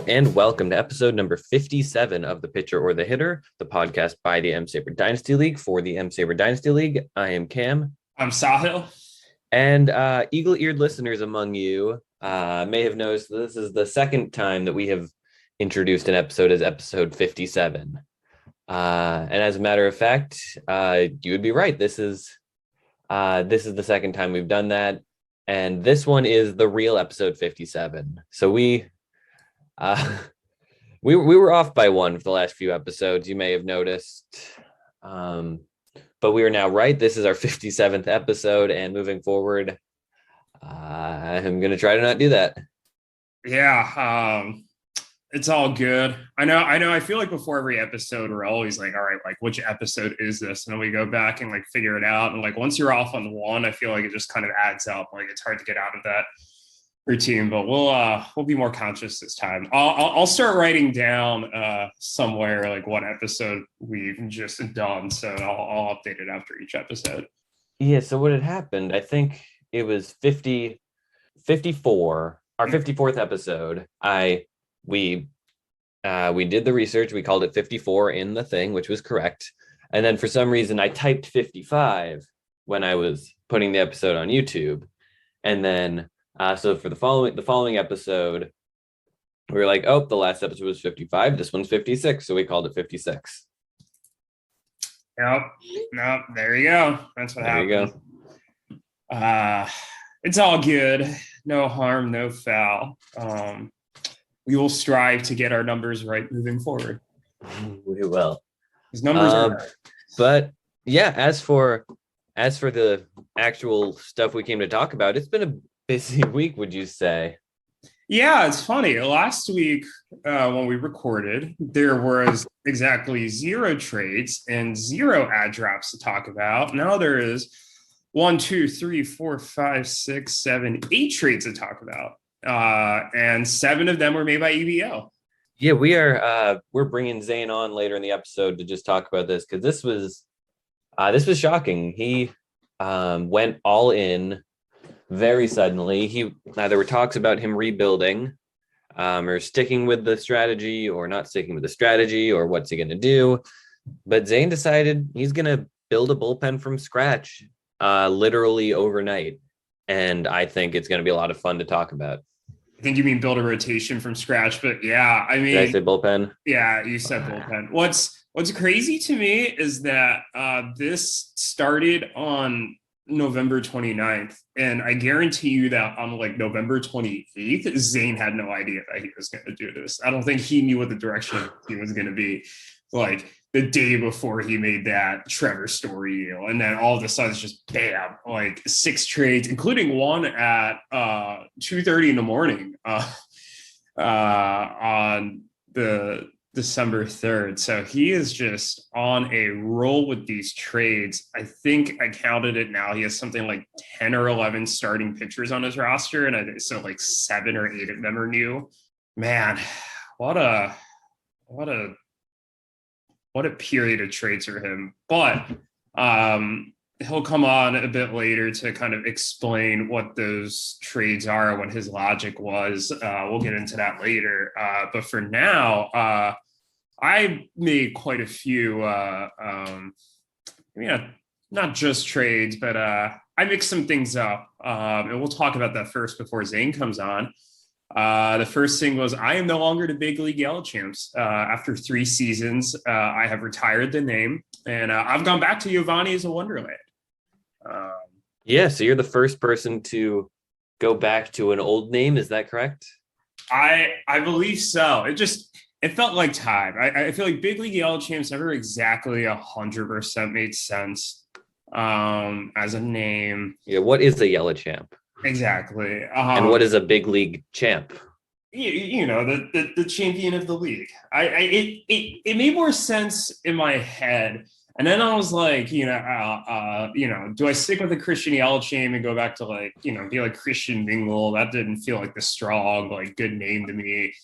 and welcome to episode number 57 of The Pitcher or the Hitter, the podcast by the M-SABR Dynasty League for the M-SABR Dynasty League. I am Cam. I'm Sahil. And eagle-eared listeners among you may have noticed that this is the second time that we have introduced an episode as episode 57. And as a matter of fact, you would be right. This is the second time we've done that. And this one is the real episode 57. So we were off by one for the last few episodes, you may have noticed. But we are now right. This is our 57th episode, and moving forward, I'm going to try to not do that. Yeah, it's all good. I know. I feel like before every episode, we're always like, all right, like, which episode is this? And then we go back and like figure it out. And like, once you're off on one, I feel like it just kind of adds up. Like, it's hard to get out of that routine, but we'll be more conscious this time. I'll start writing down somewhere like what episode we've just done, so I'll update it after each episode. Yeah, so what had happened, I think it was 54, our 54th episode. We did the research, we called it 54 in the thing, which was correct, and then for some reason I typed 55 when I was putting the episode on YouTube, and then so for the following episode, we were like, oh, the last episode was 55. This one's 56. So we called it 56. Yep. Nope. There you go. That's what happened. There you go. It's all good. No harm, no foul. We will strive to get our numbers right moving forward. We will. These numbers are right. But yeah, as for the actual stuff we came to talk about, it's been a busy week, would you say? Yeah, it's funny. Last week, when we recorded, there was exactly 0 trades and 0 ad drops to talk about. Now there is 1, 2, 3, 4, 5, 6, 7, 8 trades to talk about. And 7 of them were made by EBO. Yeah, we're bringing Zane on later in the episode to just talk about this, because this was shocking. He went all in very suddenly. There were talks about him rebuilding, or sticking with the strategy, or not sticking with the strategy, or what's he going to do. But Zane decided he's going to build a bullpen from scratch, literally overnight. And I think it's going to be a lot of fun to talk about. I think you mean build a rotation from scratch, but yeah, I mean, did I say bullpen? Yeah, you said bullpen. What's crazy to me is that this started on November 29th, and I guarantee you that on like November 28th, Zane had no idea that he was going to do this. I don't think he knew what the direction he was going to be, like the day before he made that Trevor Story deal. And then all of a sudden it's just bam, like 6 trades, including one at 2:30 in the morning on the December 3rd. So he is just on a roll with these trades. I think I counted it now. He has something like 10 or 11 starting pitchers on his roster. And so like 7 or 8 of them are new. Man, what a period of trades for him. But he'll come on a bit later to kind of explain what those trades are, what his logic was. We'll get into that later. But for now, I made quite a few, not just trades, but I mixed some things up. And we'll talk about that first before Zane comes on. The first thing was, I am no longer the big league Yellow Champs. After 3 seasons, I have retired the name, and I've gone back to Giovanni as a Wonderland. Yeah, so you're the first person to go back to an old name. Is that correct? I believe so. It felt like time. I feel like big league Yellow Champs never exactly 100% made sense as a name. Yeah, what is a Yellow Champ? Exactly. And what is a big league champ? You know, the champion of the league. It made more sense in my head. And then I was like, do I stick with the Christian Yellow Champ and go back to be like Christian Mingle? That didn't feel like the strong, like good name to me.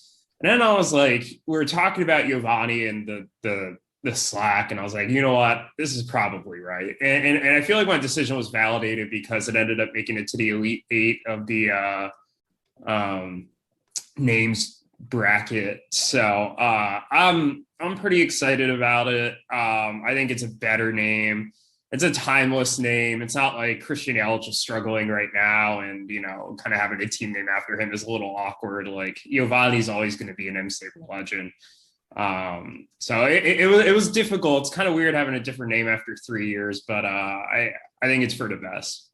And then I was like, we were talking about Giovanni and the Slack, and I was like, you know what, this is probably right. And I feel like my decision was validated because it ended up making it to the Elite 8 of the names bracket. So I'm pretty excited about it. I think it's a better name. It's a timeless name. It's not like Christian Yelich is struggling right now, and kind of having a team name after him is a little awkward. Like Giovanni's always going to be an M-SABR legend. So it was difficult. It's kind of weird having a different name after 3 years, but I think it's for the best.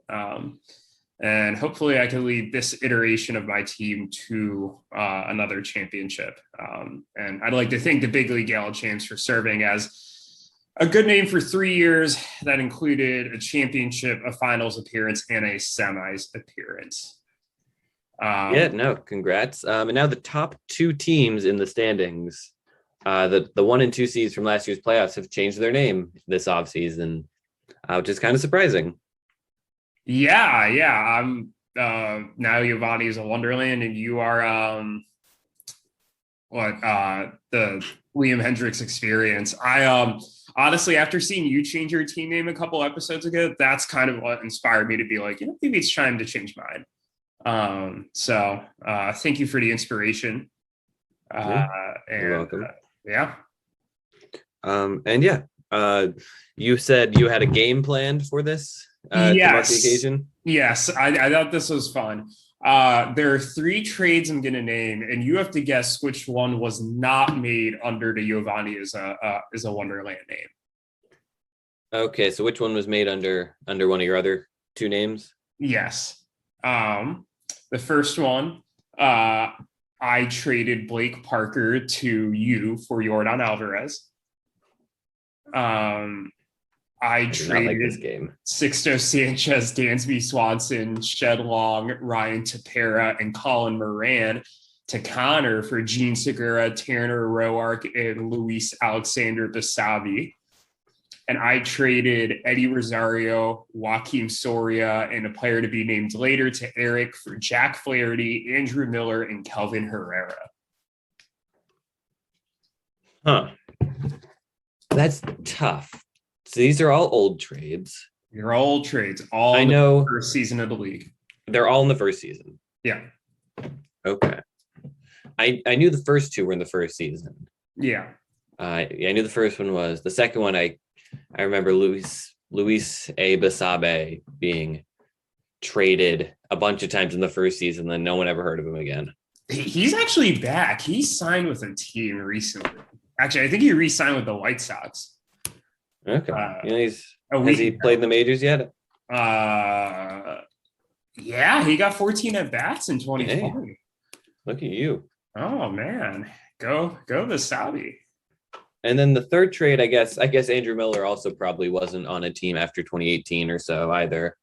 And hopefully I can lead this iteration of my team to another championship. And I'd like to thank the Big League Gallen Champs for serving as a good name for 3 years that included a championship, a finals appearance, and a semis appearance. Congrats. And now the top 2 teams in the standings, the 1 and 2 seeds from last year's playoffs have changed their name this offseason, which is kind of surprising. Yeah. I'm now Giovanni is a Wonderland, and you are the Liam Hendricks Experience. I honestly, after seeing you change your team name a couple episodes ago, that's kind of what inspired me to be like, maybe it's time to change mine. So thank you for the inspiration. You're welcome. You said you had a game planned for this to mark the occasion? Yes, I thought this was fun. There are 3 trades I'm going to name, and you have to guess which one was not made under the Giovanni is a Wonderland name. Okay, so which one was made under one of your other 2 names? Yes. The first one, I traded Blake Parker to you for Yordan Alvarez. I traded this game. Sixto Sanchez, Dansby Swanson, Shed Long, Ryan Tepera, and Colin Moran to Connor for Gene Segura, Tanner Roark, and Luis Alexander Basavi. And I traded Eddie Rosario, Joaquim Soria, and a player to be named later to Eric for Jack Flaherty, Andrew Miller, and Kelvin Herrera. Huh. That's tough. So these are all old trades. You're all old trades. All I know. The first season of the league. They're all in the first season. Yeah. Okay. I knew the first 2 were in the first season. Yeah. I knew the first one was. The second one, I remember Luis A. Basabe being traded a bunch of times in the first season, then no one ever heard of him again. He's actually back. He signed with a team recently. Actually, I think he re-signed with the White Sox. Okay. Has he played in the majors yet? Yeah, he got 14 at bats in 2020. Hey, look at you. Oh man. Go the Saudi. And then the third trade, I guess Andrew Miller also probably wasn't on a team after 2018 or so either.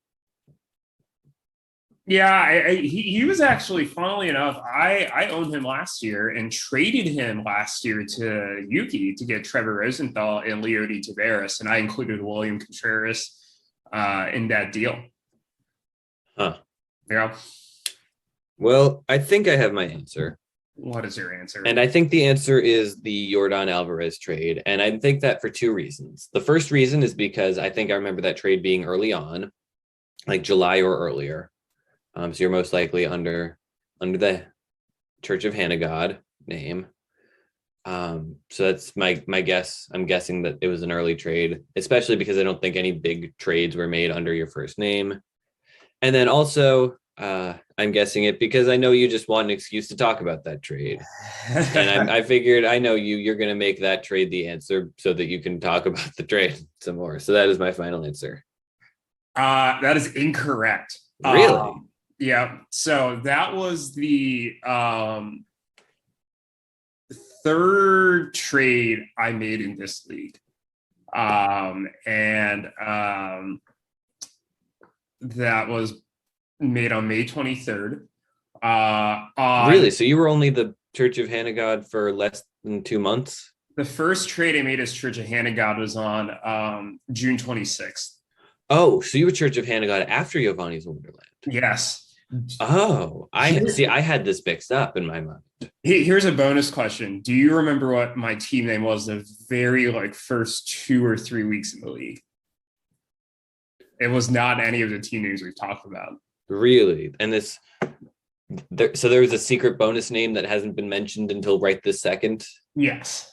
Yeah, he was actually, funnily enough, I owned him last year and traded him last year to Yuki to get Trevor Rosenthal and Leody Taveras, and I included William Contreras in that deal. Huh. Yeah. Well, I think I have my answer. What is your answer? And I think the answer is the Yordan Alvarez trade. And I think that for 2 reasons. The first reason is because I think I remember that trade being early on, like July or earlier. So you're most likely under the Church of Hannah God name. So that's my guess. I'm guessing that it was an early trade, especially because I don't think any big trades were made under your first name. And then also, I'm guessing it because I know you just want an excuse to talk about that trade. And I figured I know you're going to make that trade the answer so that you can talk about the trade some more. So that is my final answer. That is incorrect. Really? Yeah. So that was the third trade I made in this league. That was made on May 23rd. Really? So you were only the Church of Hannah God for less than 2 months? The first trade I made as Church of Hannah God was on June 26th. Oh, so you were Church of Hannah God after Giovanni's Wonderland? Yes. Oh, I had this mixed up in my mind. Here's a bonus question. Do you remember what my team name was the very first 2 or 3 weeks in the league? It was not any of the team names we've talked about. Really? And this, So there was a secret bonus name that hasn't been mentioned until right this second. Yes.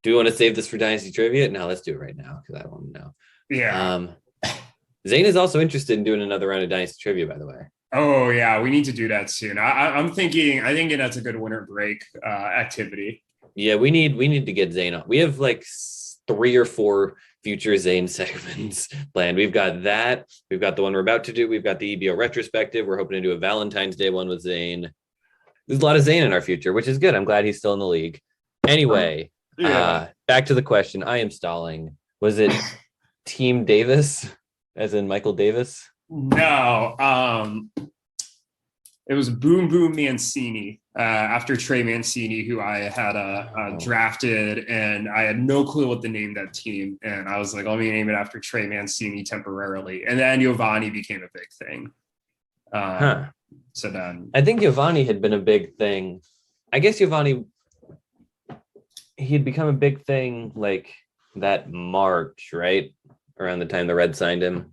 Do we want to save this for Dynasty Trivia? No, let's do it right now because I want to know. Yeah. Zane is also interested in doing another round of Dynasty Trivia, by the way. Oh yeah, we need to do that soon. I'm thinking that's a good winter break activity. Yeah, we need to get Zane on. We have like 3 or 4 future Zane segments planned. We've got that. We've got the one we're about to do. We've got the EBO retrospective. We're hoping to do a Valentine's Day one with Zane. There's a lot of Zane in our future, which is good. I'm glad he's still in the league. Anyway, back to the question. I am stalling. Was it Team Davis, as in Michael Davis? No, it was Boom Boom Mancini after Trey Mancini, who I had drafted, and I had no clue what to name that team. And I was like, let me name it after Trey Mancini temporarily. And then Giovanni became a big thing. So then I think Giovanni had been a big thing. I guess Giovanni, he had become a big thing like that March, right? Around the time the Reds signed him.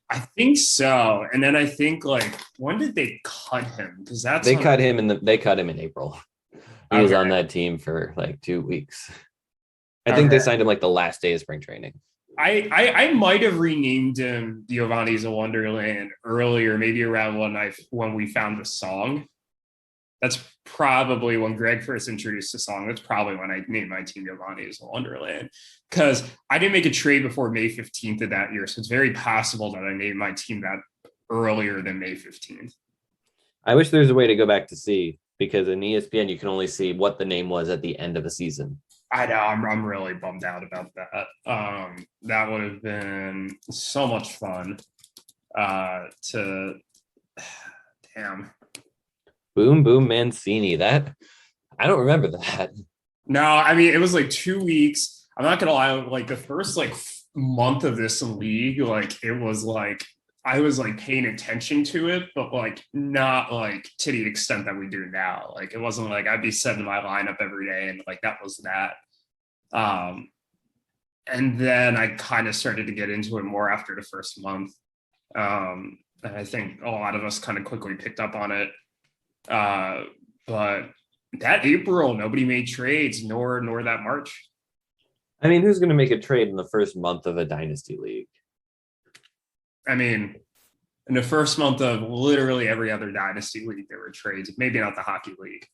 I think so. And then I think like, when did they cut him? Because they cut him in April. He was on that team for like 2 weeks. I think they signed him like the last day of spring training. I might have renamed him Giovanni's a Wonderland earlier, maybe around when we found the song. That's probably when Greg first introduced the song. That's probably when I named my team Giovanni's a Wonderland, because I didn't make a trade before May 15th of that year. So it's very possible that I named my team that earlier than May 15th. I wish there's a way to go back to see, because in ESPN, you can only see what the name was at the end of a season. I know. I'm really bummed out about that. That would have been so much fun damn. Boom Boom Mancini. That I don't remember that. No, I mean it was like 2 weeks. I'm not gonna lie, like the first like month of this league, like it was like I was like paying attention to it, but like not like to the extent that we do now. Like it wasn't like I'd be setting my lineup every day and like that was that. And then I kind of started to get into it more after the first month. And I think a lot of us kind of quickly picked up on it. But that April, nobody made trades, nor that March. I mean, who's going to make a trade in the first month of a dynasty league? I mean, in the first month of literally every other dynasty league, there were trades. Maybe not the hockey league.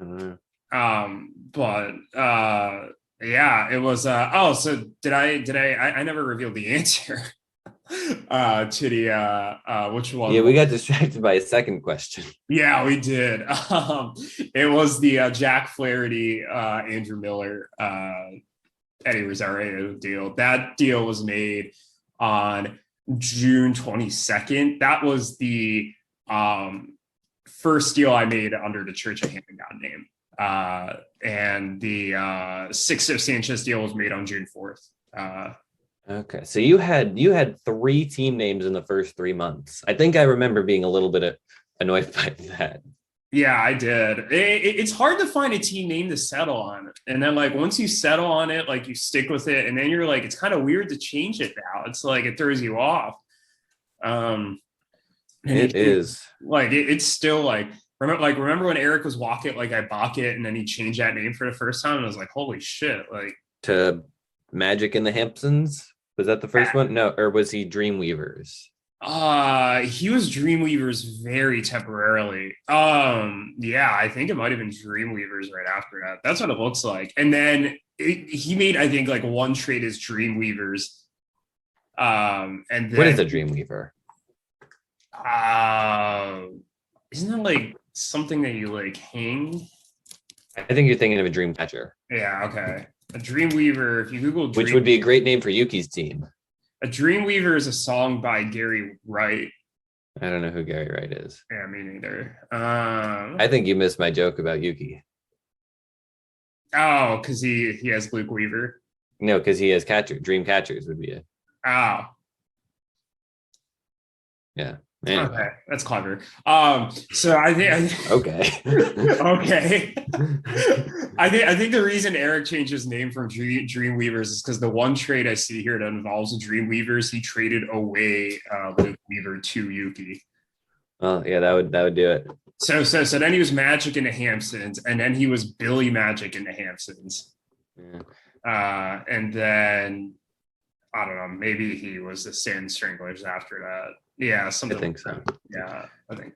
I don't know. Yeah, it was. So did I never revealed the answer to the which one? Yeah, we got distracted by a second question. Yeah, we did. It was the Jack Flaherty, Andrew Miller, Eddie Rosario deal. That deal was made on June 22nd. That was the first deal I made under the Church of Hand-Me-Down name. And the Sixto Sanchez deal was made on June 4th. Okay, so you had 3 team names in the first 3 months. I think I remember being a little bit annoyed by that. Yeah, I did. It's hard to find a team name to settle on. And then like once you settle on it, like you stick with it, and then you're like, it's kind of weird to change it now. It's like it throws you off. It is. Like it's still like remember when Eric was walking like I bought it and then he changed that name for the first time and I was like, holy shit, like to Magic in the Hamptons. Was that the first one? No, or was he Dreamweavers? He was Dreamweavers very temporarily. Yeah, I think it might have been Dreamweavers right after that. That's what it looks like. And then he made, I think, like one trade as Dreamweavers. And then, what is a Dreamweaver? Isn't that like something that you like hang? I think you're thinking of a Dreamcatcher. Yeah, okay. A Dreamweaver, if you Google which would be a great name for Yuki's team. A Dreamweaver is a song by Gary Wright. I don't know who Gary Wright is. Yeah, me neither. I think you missed my joke about Yuki. Oh, because he has Luke Weaver. No, because he has Dream Catchers would be it. Oh. Yeah. Anyway. Okay, that's clever. So I think okay. Okay. I think the reason Eric changed his name from Dreamweavers is because the one trade I see here that involves Dreamweavers, he traded away Luke Weaver to Yuki. Well, yeah, that would do it. So then he was Magic in the Hamptons, and then he was Billy Magic in the Hamptons. Yeah. And then I don't know, maybe he was the Sand Stranglers after that. Yeah, something. I think so. Yeah, I think.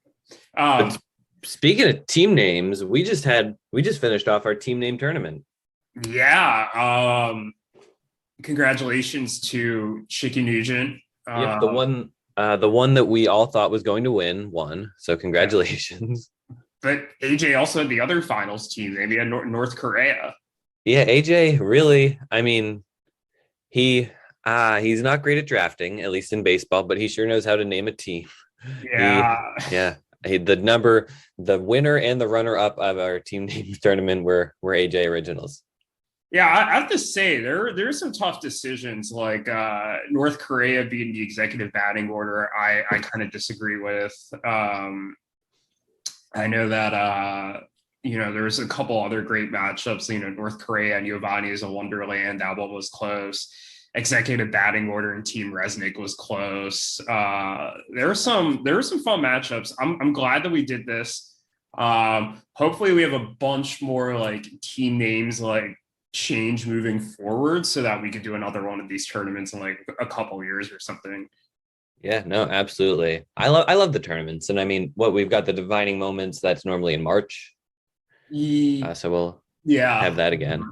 Speaking of team names, we just finished off our team name tournament. Yeah. Congratulations to Chicky Nugent. Yep, the one that we all thought was going to won. So congratulations. But AJ also had the other finals team. Maybe had North Korea. Yeah, AJ really. I mean, he's not great at drafting, at least in baseball, but he sure knows how to name a team. Yeah. The winner and the runner up of our team name tournament were AJ originals. Yeah, I have to say there's some tough decisions, like North Korea being the executive batting order. I kind of disagree with. I know that there's a couple other great matchups. North Korea and Giovanni is a Wonderland. That one was close. Executive batting order and Team Resnick was close. There were some fun matchups. I'm glad that we did this. Hopefully we have a bunch more like team names like change moving forward so that we could do another one of these tournaments in like a couple years or something. Yeah, no, absolutely. I love the tournaments, and I mean, we've got the divining moments that's normally in March. So we'll have that again.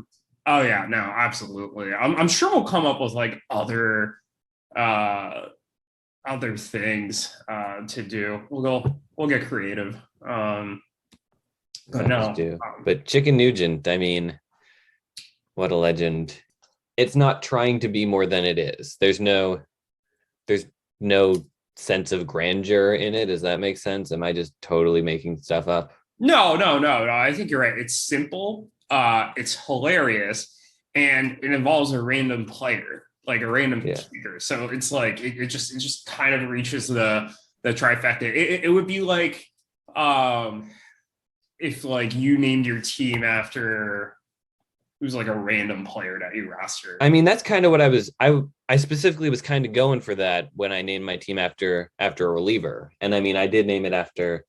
Oh yeah, no, absolutely. I'm sure we'll come up with like other things to do. We'll get creative. But no. But Chicken Nugent, I mean, what a legend. It's not trying to be more than it is. There's no sense of grandeur in it. Does that make sense? Am I just totally making stuff up? No. I think you're right. It's simple. It's hilarious, and it involves a random player, like a random kicker. So it's like it just kind of reaches the trifecta. It would be like if like you named your team after who's like a random player that you roster. I mean, that's kind of what I specifically was kind of going for that when I named my team after a reliever. And I mean, I did name it after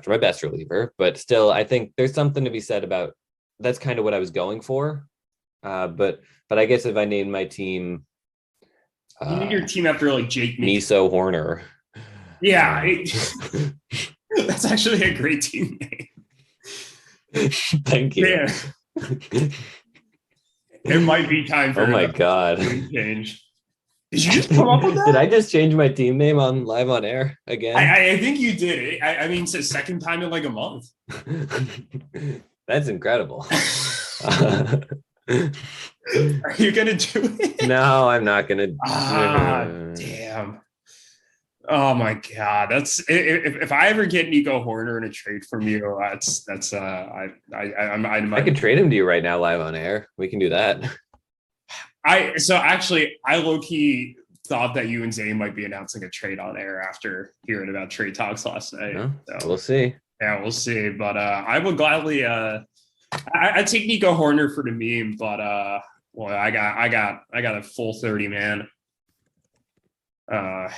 my best reliever, but still, I think there's something to be said about that's kind of what I was going for. But I guess if I named my team, you named your team after like Jake Miso Horner. Yeah, that's actually a great team name. Thank you. Yeah. It might be time for oh my god change. Did you just come up with that? Did I just change my team name on live on air again? I think you did. I mean, it's the second time in like a month. That's incredible. Are you gonna do it? No, I'm not gonna. Damn. Oh my god, that's if I ever get Nico Horner in a trade from you, that's I could trade him to you right now live on air. We can do that. I low-key thought that you and Zane might be announcing a trade on air after hearing about trade talks last night. So we'll see. Yeah, we'll see. But I would gladly I'd take Nico Horner for the meme, but well, I got a full 30 man.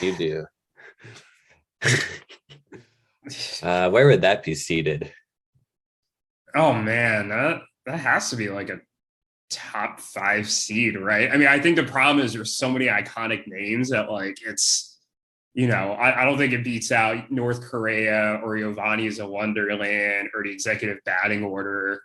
You do. Where would that be seated? Oh man, that has to be like a top 5 seed, right? I mean, I think the problem is there's so many iconic names that like it's, I don't think it beats out North Korea or Giovanni is a Wonderland or the executive batting order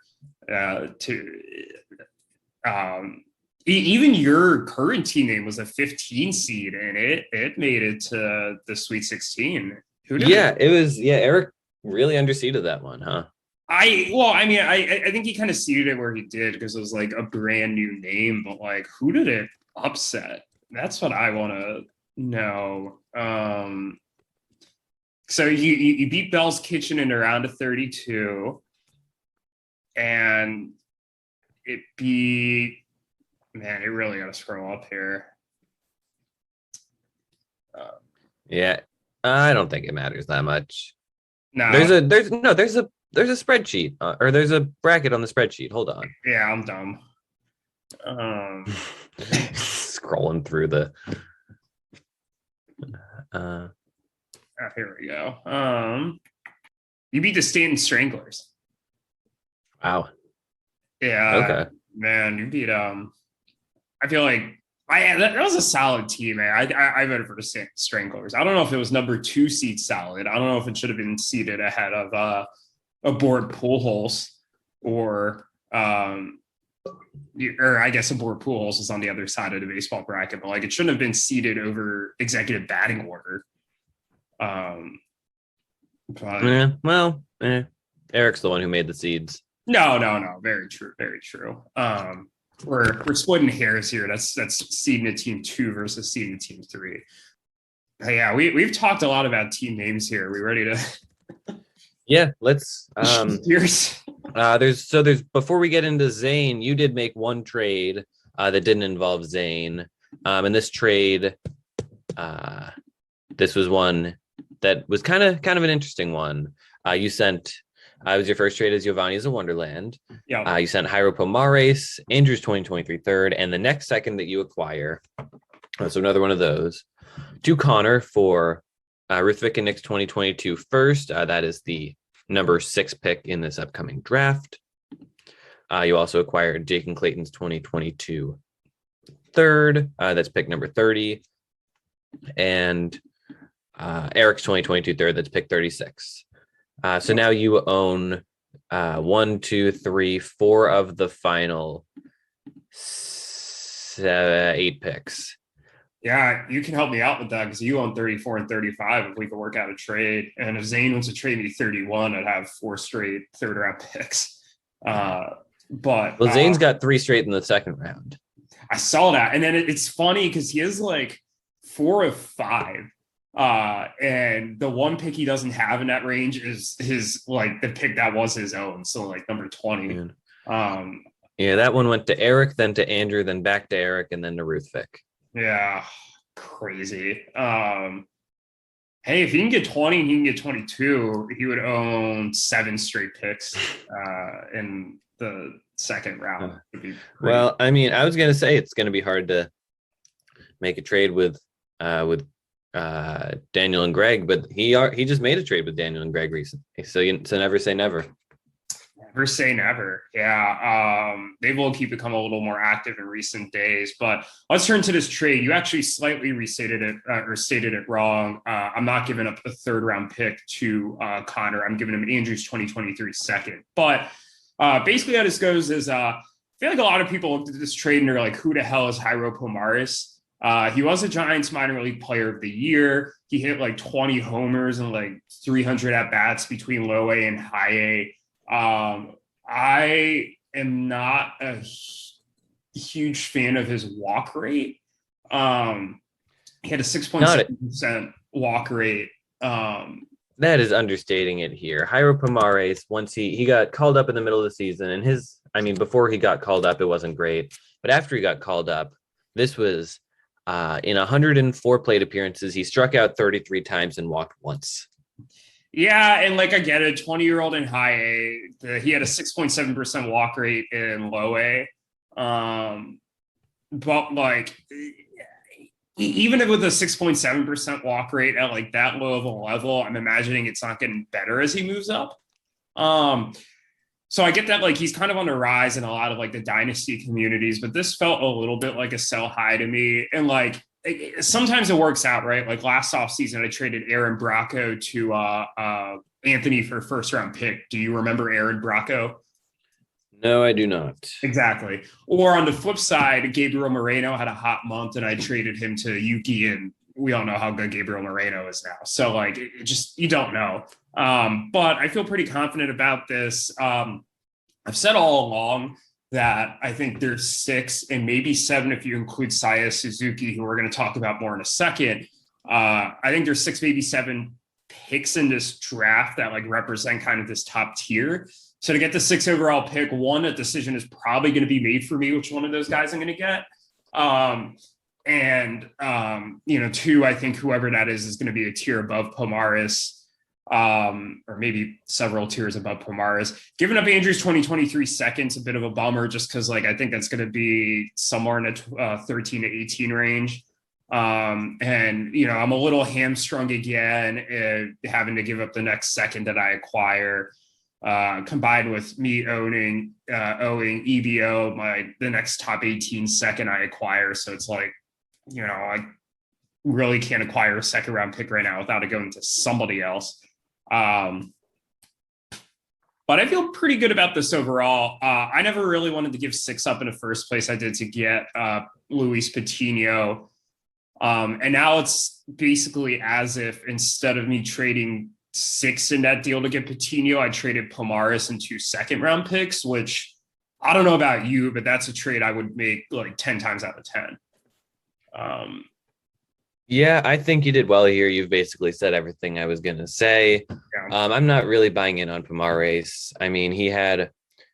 even your current team name was a 15 seed and it made it to the Sweet 16. It was Eric really underseeded that one, huh? I think he kind of seeded it where he did because it was like a brand new name, but like who did it upset? That's what I want to know. So you beat Bell's Kitchen in a round of 32, and it beat. Man, you really got to scroll up here. I don't think it matters that much. No, there's a spreadsheet or there's a bracket on the spreadsheet. Hold on. Yeah, I'm dumb. Scrolling through the. here we go. You beat the Stanton Stranglers. Wow. Yeah. Okay. Man, you beat I feel like that was a solid team, man. I voted for the Stanton Stranglers. I don't know if it was number 2 seed solid. I don't know if it should have been seeded ahead of aboard Pujols or I guess aboard Pujols is on the other side of the baseball bracket, but like it shouldn't have been seeded over executive batting order. Eric's the one who made the seeds. No. Very true. Very true. We're splitting hairs here. That's seeding a team 2 versus seeding a team 3. But yeah, we've talked a lot about team names here. Are we ready to? Yeah, let's. Here's there's before we get into Zane, you did make one trade that didn't involve Zane. And this trade, this was one that was kind of an interesting one. You sent. It was your first trade as Giovanni is a Wonderland. Yeah. You sent Jairo Pomares, Andrew's 2023 third, and the next second that you acquire. So another one of those. To Connor for Ruthvik and Nick's 2022 first. That is the number 6 pick in this upcoming draft. You also acquired Jake and Clayton's 2022 third. That's pick number 30. And Eric's 2022 third. That's pick 36. So now you own 1, 2, 3, 4 of the final 8 picks. Yeah, you can help me out with that because you own 34 and 35 if we could work out a trade. And if Zane wants to trade me 31, I'd have 4 straight third-round picks. But Zane's got 3 straight in the second round. I saw that. And then it's funny because he has like 4 of 5. And the one pick he doesn't have in that range is his like the pick that was his own. So like number 20. Yeah, that one went to Eric, then to Andrew, then back to Eric, and then to Ruthvik. Yeah, crazy. Hey, if he can get 20 and he can get 22, he would own 7 straight picks in the second round. Well, I mean, I was gonna say it's gonna be hard to make a trade with Daniel and Greg, but he just made a trade with Daniel and Greg recently. So never say never. Never say never. Yeah. They will become a little more active in recent days, but let's turn to this trade. You actually slightly restated it or stated it wrong. I'm not giving up a 3rd round pick to Connor. I'm giving him Andrew's 2023 second. But basically how this goes is I feel like a lot of people looked at this trade and they're like, who the hell is Jairo Pomares? He was a Giants minor league player of the year. He hit like 20 homers and like 300 at bats between low A and high A. I am not a huge fan of his walk rate. He had a 6.7% walk rate. That is understating it here. Jairo Pomares, once he got called up in the middle of the season, and before he got called up, it wasn't great. But after he got called up, this was in 104 plate appearances. He struck out 33 times and walked once. Yeah, and like I get it, 20-year-old in high A, he had a 6.7% walk rate in low A. But like even with a 6.7% walk rate at like that low of a level, I'm imagining it's not getting better as he moves up. So I get that like he's kind of on the rise in a lot of like the dynasty communities, but this felt a little bit like a sell high to me. And like sometimes it works out, right? Like last offseason, I traded Aaron Bracco to Anthony for a 1st round pick. Do you remember Aaron Bracco? No, I do not. Exactly. Or on the flip side, Gabriel Moreno had a hot month and I traded him to Yuki, and we all know how good Gabriel Moreno is now. So like it just, you don't know. But I feel pretty confident about this. I've said all along that I think there's 6 and maybe 7 if you include Seiya, Suzuki, who we're going to talk about more in a second. I think there's 6, maybe 7 picks in this draft that like represent kind of this top tier. So to get the 6th overall pick, 1, a decision is probably going to be made for me which one of those guys I'm going to get. And 2, I think whoever that is going to be a tier above Pomares. Or maybe several tiers above Pomares. Giving up Andrew's 2023 second's a bit of a bummer just because like I think that's going to be somewhere in the 13 to 18 range. And, I'm a little hamstrung again, having to give up the next second that I acquire, combined with me owing EBO, the next top 18 second I acquire. So it's like, I really can't acquire a second round pick right now without it going to somebody else. But I feel pretty good about this overall. I never really wanted to give 6 up in the first place. I did to get Luis Patino. And now it's basically as if instead of me trading 6 in that deal to get Patino, I traded Pomares and 2 second-round picks, which I don't know about you, but that's a trade I would make like 10 times out of 10. Yeah, I think you did well here. You've basically said everything I was going to say. Yeah. I'm not really buying in on Pomares. I mean, he had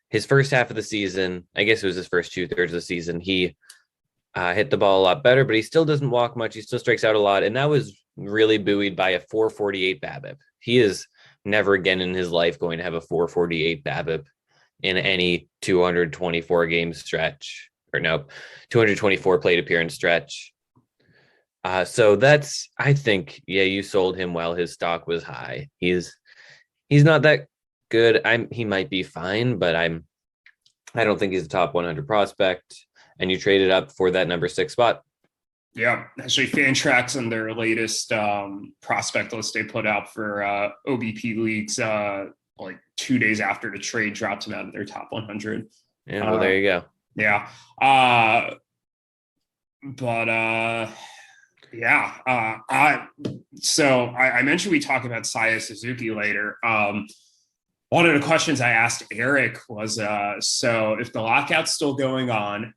his first half of the season. I guess it was his first 2/3 of the season. He hit the ball a lot better, but he still doesn't walk much. He still strikes out a lot. And that was really buoyed by a 448 BABIP. He is never again in his life going to have a 448 BABIP in any 224 game stretch, or no, 224 plate appearance stretch. So that's, I think, yeah, you sold him while his stock was high. He's not that good. He might be fine, but I don't think he's a top 100 prospect. And you traded up for that number 6 spot. Yeah, actually, Fantrax and their latest prospect list they put out for OBP leagues like 2 days after the trade dropped him out of their top 100. Yeah, well, there you go. Yeah. I mentioned we talk about Seiya Suzuki later. One of the questions I asked Eric was, so if the lockout's still going on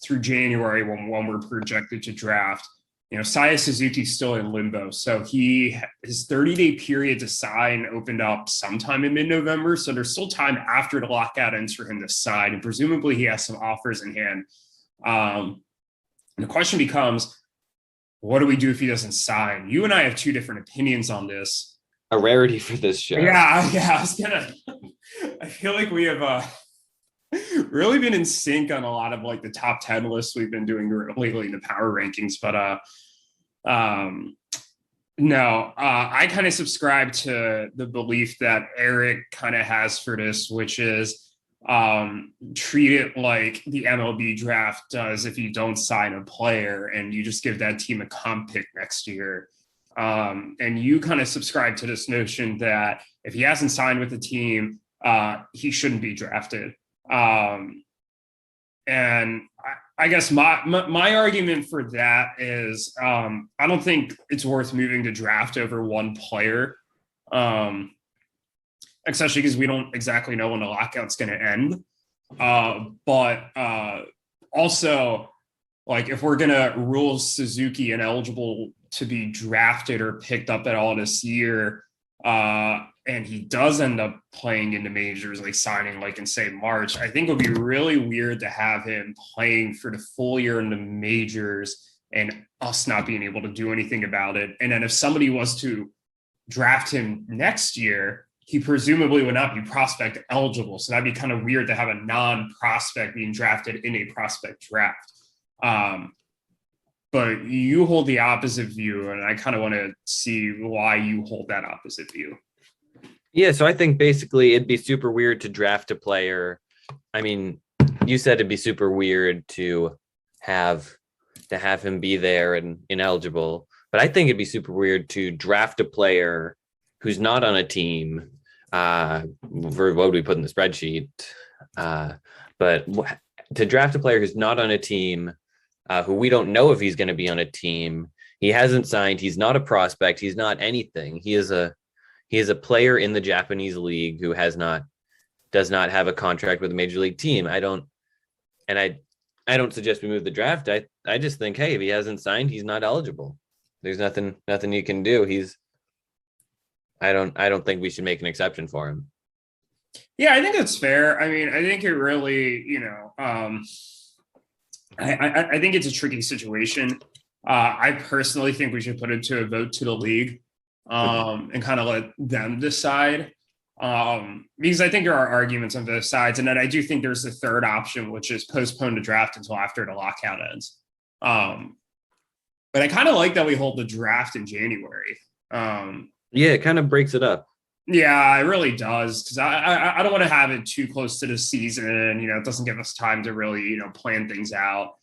through January when we're projected to draft, Seiya Suzuki's still in limbo. So his 30-day period to sign opened up sometime in mid-November. So there's still time after the lockout ends for him to sign. And presumably he has some offers in hand. The question becomes, what do we do if he doesn't sign? You and I have 2 different opinions on this. A rarity for this show. Yeah. I feel like we have really been in sync on a lot of like the top 10 lists we've been doing lately in the power rankings. But no, I kind of subscribe to the belief that Eric kind of has for this, which is treat it like the MLB draft does if you don't sign a player and you just give that team a comp pick next year. And you kind of subscribe to this notion that if he hasn't signed with the team, he shouldn't be drafted. And I guess my argument for that is I don't think it's worth moving to draft over one player, especially because we don't exactly know when the lockout's going to end. But also, like, if we're going to rule Suzuki ineligible to be drafted or picked up at all this year, and he does end up playing in the majors, like signing like in, say, March, I think it would be really weird to have him playing for the full year in the majors and us not being able to do anything about it. And then if somebody was to draft him next year, he presumably would not be prospect eligible. So that'd be kind of weird to have a non-prospect being drafted in a prospect draft. But you hold the opposite view, and I kind of want to see why you hold that opposite view. Yeah, so I think basically it'd be super weird to draft a player. I mean, you said it'd be super weird to have him be there and ineligible, but I think it'd be super weird to draft a player who's not on a team. For what would we put in the spreadsheet? But to draft a player who's not on a team, who we don't know if he's going to be on a team. He hasn't signed. He's not a prospect. He's not anything. He is a player in the Japanese league who does not have a contract with a major league team. I don't suggest we move the draft. I just think, hey, if he hasn't signed, he's not eligible. There's nothing you can do. I don't think we should make an exception for him. Yeah, I think that's fair. I mean, I think it really, I think it's a tricky situation. I personally think we should put it to a vote to the league and kind of let them decide. Because I think there are arguments on both sides. And then I do think there's the third option, which is postpone the draft until after the lockout ends. But I kind of like that we hold the draft in January. Yeah, it kind of breaks it up. Yeah, it really does, because I don't want to have it too close to the season. It doesn't give us time to really plan things out.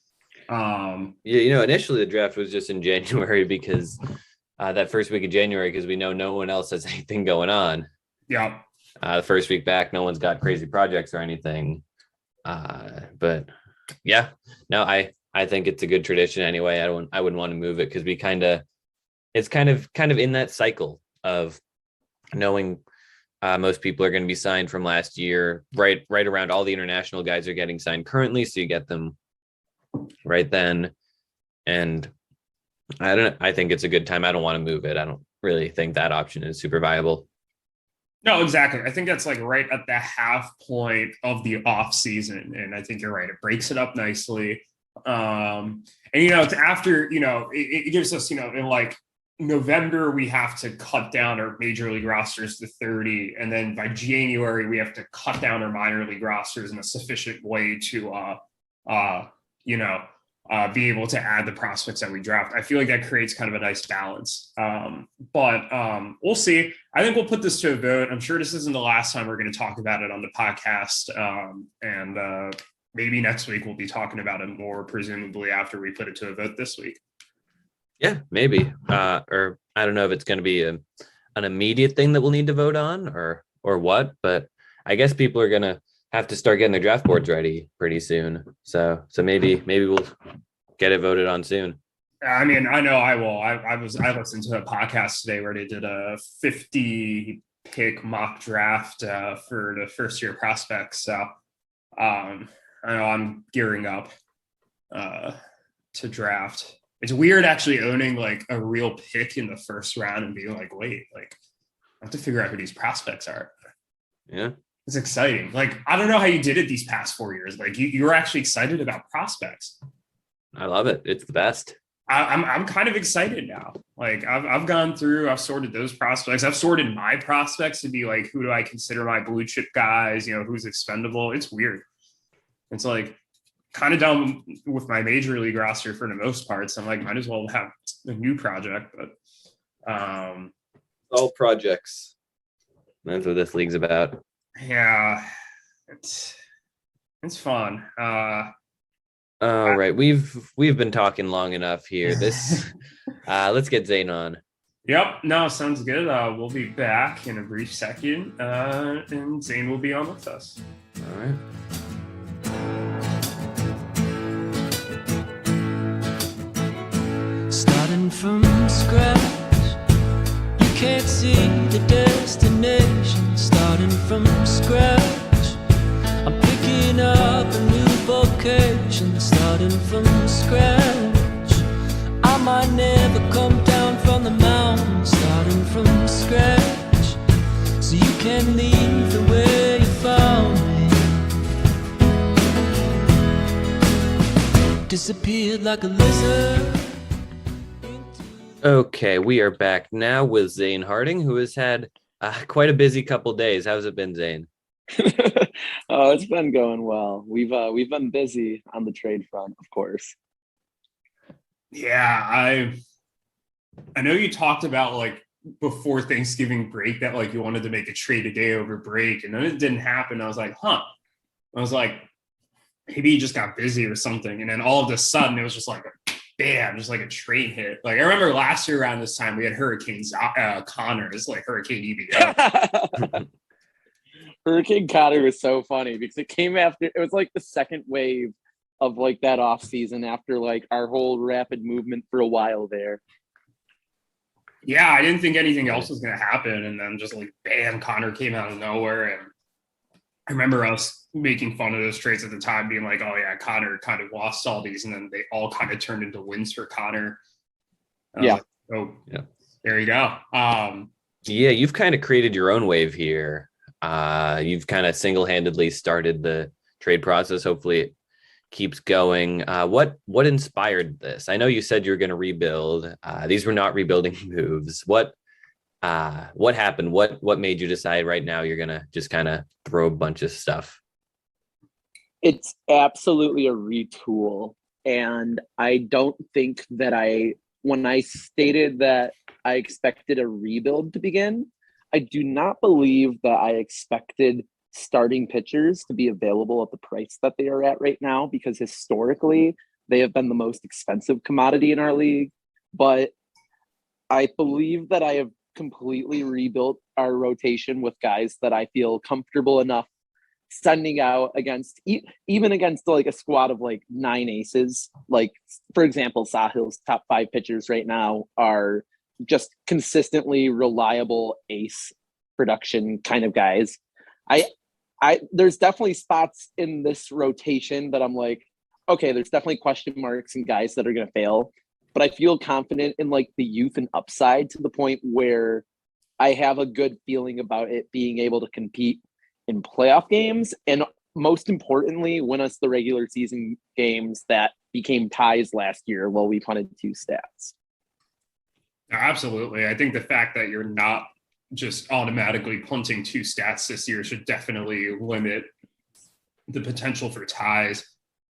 Yeah, initially the draft was just in January because that first week of January, because we know no one else has anything going on. Yeah. The first week back, no one's got crazy projects or anything. But yeah, no, I think it's a good tradition anyway. I wouldn't want to move it because it's kind of in that cycle of knowing most people are going to be signed from last year, right around all the international guys are getting signed currently, so you get them right then. And I think it's a good time. I don't want to move it. I don't really think that option is super viable. No, exactly. I think that's like right at the half point of the off season, and I think you're right. It breaks it up nicely. And it's after it gives us in like November we have to cut down our major league rosters to 30, and then by January we have to cut down our minor league rosters in a sufficient way to be able to add the prospects that we draft. I feel like that creates kind of a nice balance. But we'll see. I think we'll put this to a vote. I'm sure this isn't the last time we're going to talk about it on the podcast. And maybe next week we'll be talking about it more, presumably after we put it to a vote this week. Yeah, maybe. Or I don't know if it's going to be an immediate thing that we'll need to vote on or what, but I guess people are going to have to start getting their draft boards ready pretty soon. So maybe we'll get it voted on soon. I mean, I know I will. I listened to a podcast today where they did a 50 pick mock draft for the first year prospects. So I know I'm gearing up to draft. It's weird actually owning like a real pick in the first round and being like, wait, like I have to figure out who these prospects are. Yeah. It's exciting. Like, I don't know how you did it these past 4 years. Like you were actually excited about prospects. I love it. It's the best. I'm kind of excited now. Like I've gone through, I've sorted those prospects. I've sorted my prospects to be like, who do I consider my blue chip guys? Who's expendable? It's weird. It's like kind of done with my major league roster for the most part. So I'm like, might as well have a new project, but all projects. That's what this league's about. Yeah, it's fun. All right, we've been talking long enough here. Let's get Zane on. Yep, no, sounds good. We'll be back in a brief second, and Zane will be on with us. All right. Starting from scratch, you can't see the destination. Starting from scratch, I'm picking up a new vocation. Starting from scratch, I might never come down from the mountain. Starting from scratch, so you can leave the way you found me. Disappeared like a lizard. Okay, we are back now with Zane Harding, who has had quite a busy couple days. How's it been, Zane? Oh, it's been going well. We've been busy on the trade front, of course. Yeah, I know you talked about like before Thanksgiving break that like you wanted to make a trade a day over break, and then it didn't happen. I was like, I was like, maybe he just got busy or something, and then all of a sudden it was just like bam, just like a trade hit. Like I remember last year around this time we had Hurricane Connor, it's like Hurricane EBO. Hurricane Connor was so funny because it came after, it was like the second wave of like that off season after like our whole rapid movement for a while there. Yeah, I didn't think anything else was going to happen. And then just like, bam, Connor came out of nowhere. And I remember us making fun of those trades at the time, being like, oh yeah, Connor kind of lost all these. And then they all kind of turned into wins for Connor. Yeah. Like, oh, yeah. There you go. Yeah, you've kind of created your own wave here. You've kind of single-handedly started the trade process. Hopefully it keeps going. What inspired this? I know you said you were going to rebuild. These were not rebuilding moves. What happened? What made you decide right now you're going to just kind of throw a bunch of stuff? It's absolutely a retool. And I don't think that I when I stated that I expected a rebuild to begin, I do not believe that I expected starting pitchers to be available at the price that they are at right now, because historically they have been the most expensive commodity in our league. But I believe that I have completely rebuilt our rotation with guys that I feel comfortable enough sending out against, even against like a squad of like 9 aces. Like, for example, Sahil's top 5 pitchers right now are just consistently reliable ace production kind of guys. There's definitely spots in this rotation that I'm like, okay, there's definitely question marks and guys that are going to fail, but I feel confident in like the youth and upside to the point where I have a good feeling about it being able to compete in playoff games, and most importantly, win us the regular season games that became ties last year while we punted 2 stats. Absolutely. I think the fact that you're not just automatically punting 2 stats this year should definitely limit the potential for ties.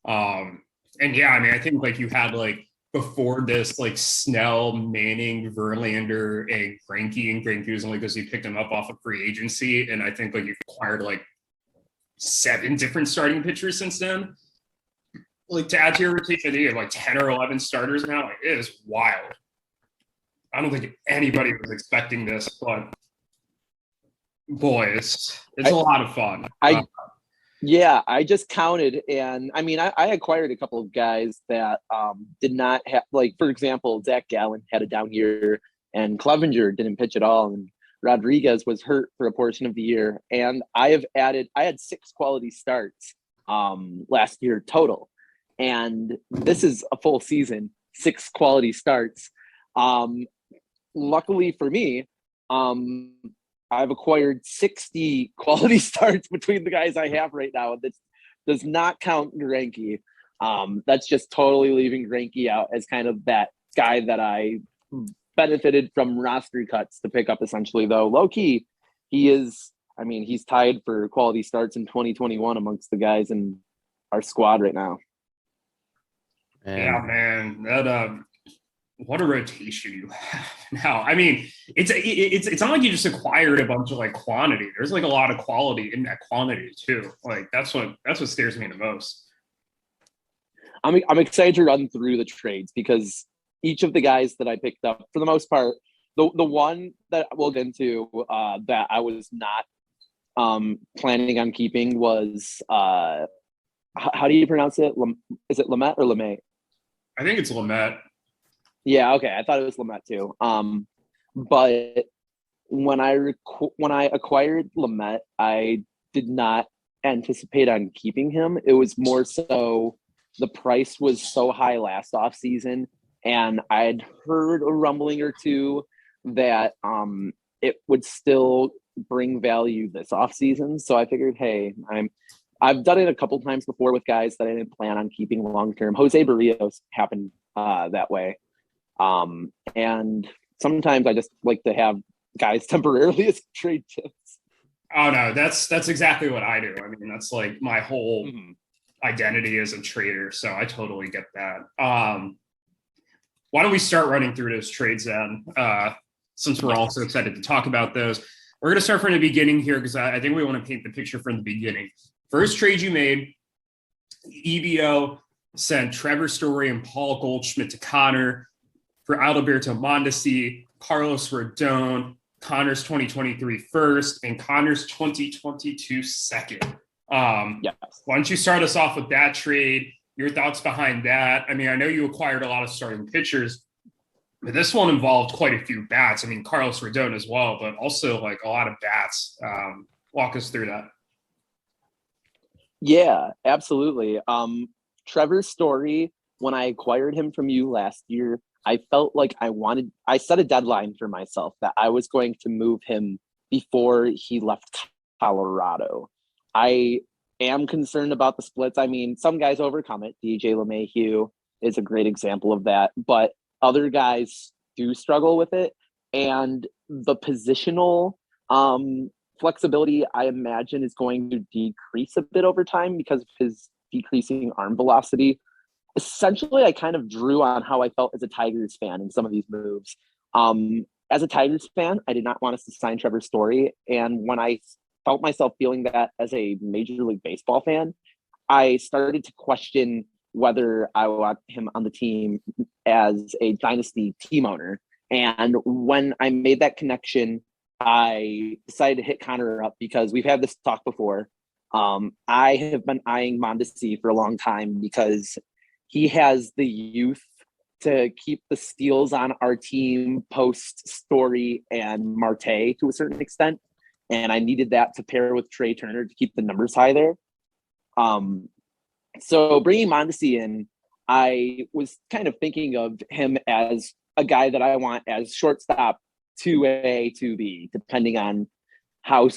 And yeah, I mean, I think like you had like before this, like Snell, Manning, Verlander, and Greinke. And Greinke was only because you picked him up off of free agency. And I think like you've acquired like 7 different starting pitchers since then. Like to add to your rotation, you have like 10 or 11 starters now. Like, it is wild. I don't think anybody was expecting this, but boy, it's a lot of fun. Yeah, I just counted, and I mean, I acquired a couple of guys that did not have, like, for example, Zach Gallen had a down year, and Clevenger didn't pitch at all, and Rodriguez was hurt for a portion of the year. And I had 6 quality starts last year total, and this is a full season, 6 quality starts. Luckily for me, I've acquired 60 quality starts between the guys I have right now. That does not count Greinke. That's just totally leaving Greinke out as kind of that guy that I benefited from roster cuts to pick up essentially, though. Low key, he's tied for quality starts in 2021 amongst the guys in our squad right now. Yeah, man. That what a rotation you have now. I mean, it's not like you just acquired a bunch of like quantity. There's like a lot of quality in that quantity too. Like that's what scares me the most. I'm excited to run through the trades because each of the guys that I picked up, for the most part, the one that we'll get into that I was not planning on keeping was how do you pronounce it? Is it Lamet or Lamette? I think it's Lamet. Yeah, okay. I thought it was Lamet too. But when I acquired Lamet, I did not anticipate on keeping him. It was more so the price was so high last offseason, and I'd heard a rumbling or two that it would still bring value this offseason. So I figured, hey, I've done it a couple times before with guys that I didn't plan on keeping long term. Jose Barrios happened that way. And sometimes I just like to have guys temporarily as trade chips. Oh no, that's exactly what I do. I mean, that's like my whole identity as a trader. So I totally get that. Why don't we start running through those trades then? Since we're all so excited to talk about those, we're going to start from the beginning here because I think we want to paint the picture from the beginning. First trade you made, EBO sent Trevor Story and Paul Goldschmidt to Connor for Adalberto Mondesi, Carlos Rodon, Connor's 2023 first, and Connor's 2022 second. Yes. Why don't you start us off with that trade? Your thoughts behind that? I mean, I know you acquired a lot of starting pitchers, but this one involved quite a few bats. I mean, Carlos Rodon as well, but also like a lot of bats. Walk us through that. Yeah, absolutely. Trevor Story, when I acquired him from you last year, I felt like I set a deadline for myself that I was going to move him before he left Colorado. I am concerned about the splits. I mean, some guys overcome it. DJ LeMahieu is a great example of that, but other guys do struggle with it. And the positional flexibility, I imagine, is going to decrease a bit over time because of his decreasing arm velocity. essentially I kind of drew on how I felt as a Tigers fan in some of these moves. As a Tigers fan, I did not want us to sign Trevor Story. And when I felt myself feeling that as a Major League Baseball fan, I started to question whether I want him on the team as a dynasty team owner. And when I made that connection, I decided to hit Connor up because we've had this talk before. I have been eyeing Mondesi for a long time because he has the youth to keep the steals on our team post Story and Marte to a certain extent. And I needed that to pair with Trey Turner to keep the numbers high there. So bringing Mondesi in, I was kind of thinking of him as a guy that I want as shortstop 2A, 2B, depending on how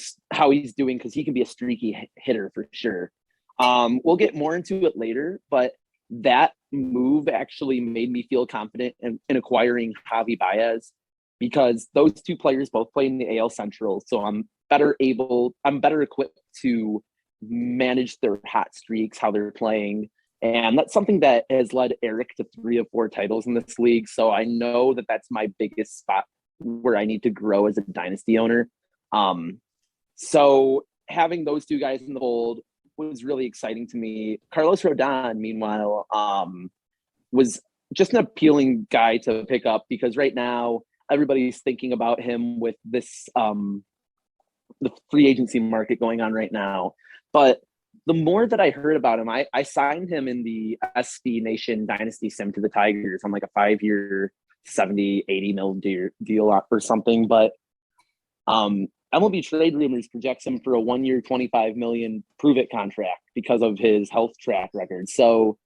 he's doing, because he can be a streaky hitter for sure. We'll get more into it later, but that move actually made me feel confident in acquiring Javi Baez, because those two players both play in the AL Central. So I'm better equipped to manage their hot streaks, how they're playing. And that's something that has led Eric to 3 of 4 titles in this league. So I know that that's my biggest spot where I need to grow as a dynasty owner. So having those two guys in the fold was really exciting to me. Carlos Rodon, meanwhile, was just an appealing guy to pick up because right now everybody's thinking about him with this, the free agency market going on right now. But the more that I heard about him, I signed him in the SB Nation Dynasty Sim to the Tigers on like a 5-year, 70, 80 mil deal or something. But MLB Trade Rumors projects him for a 1-year, 25 million prove it contract because of his health track record. So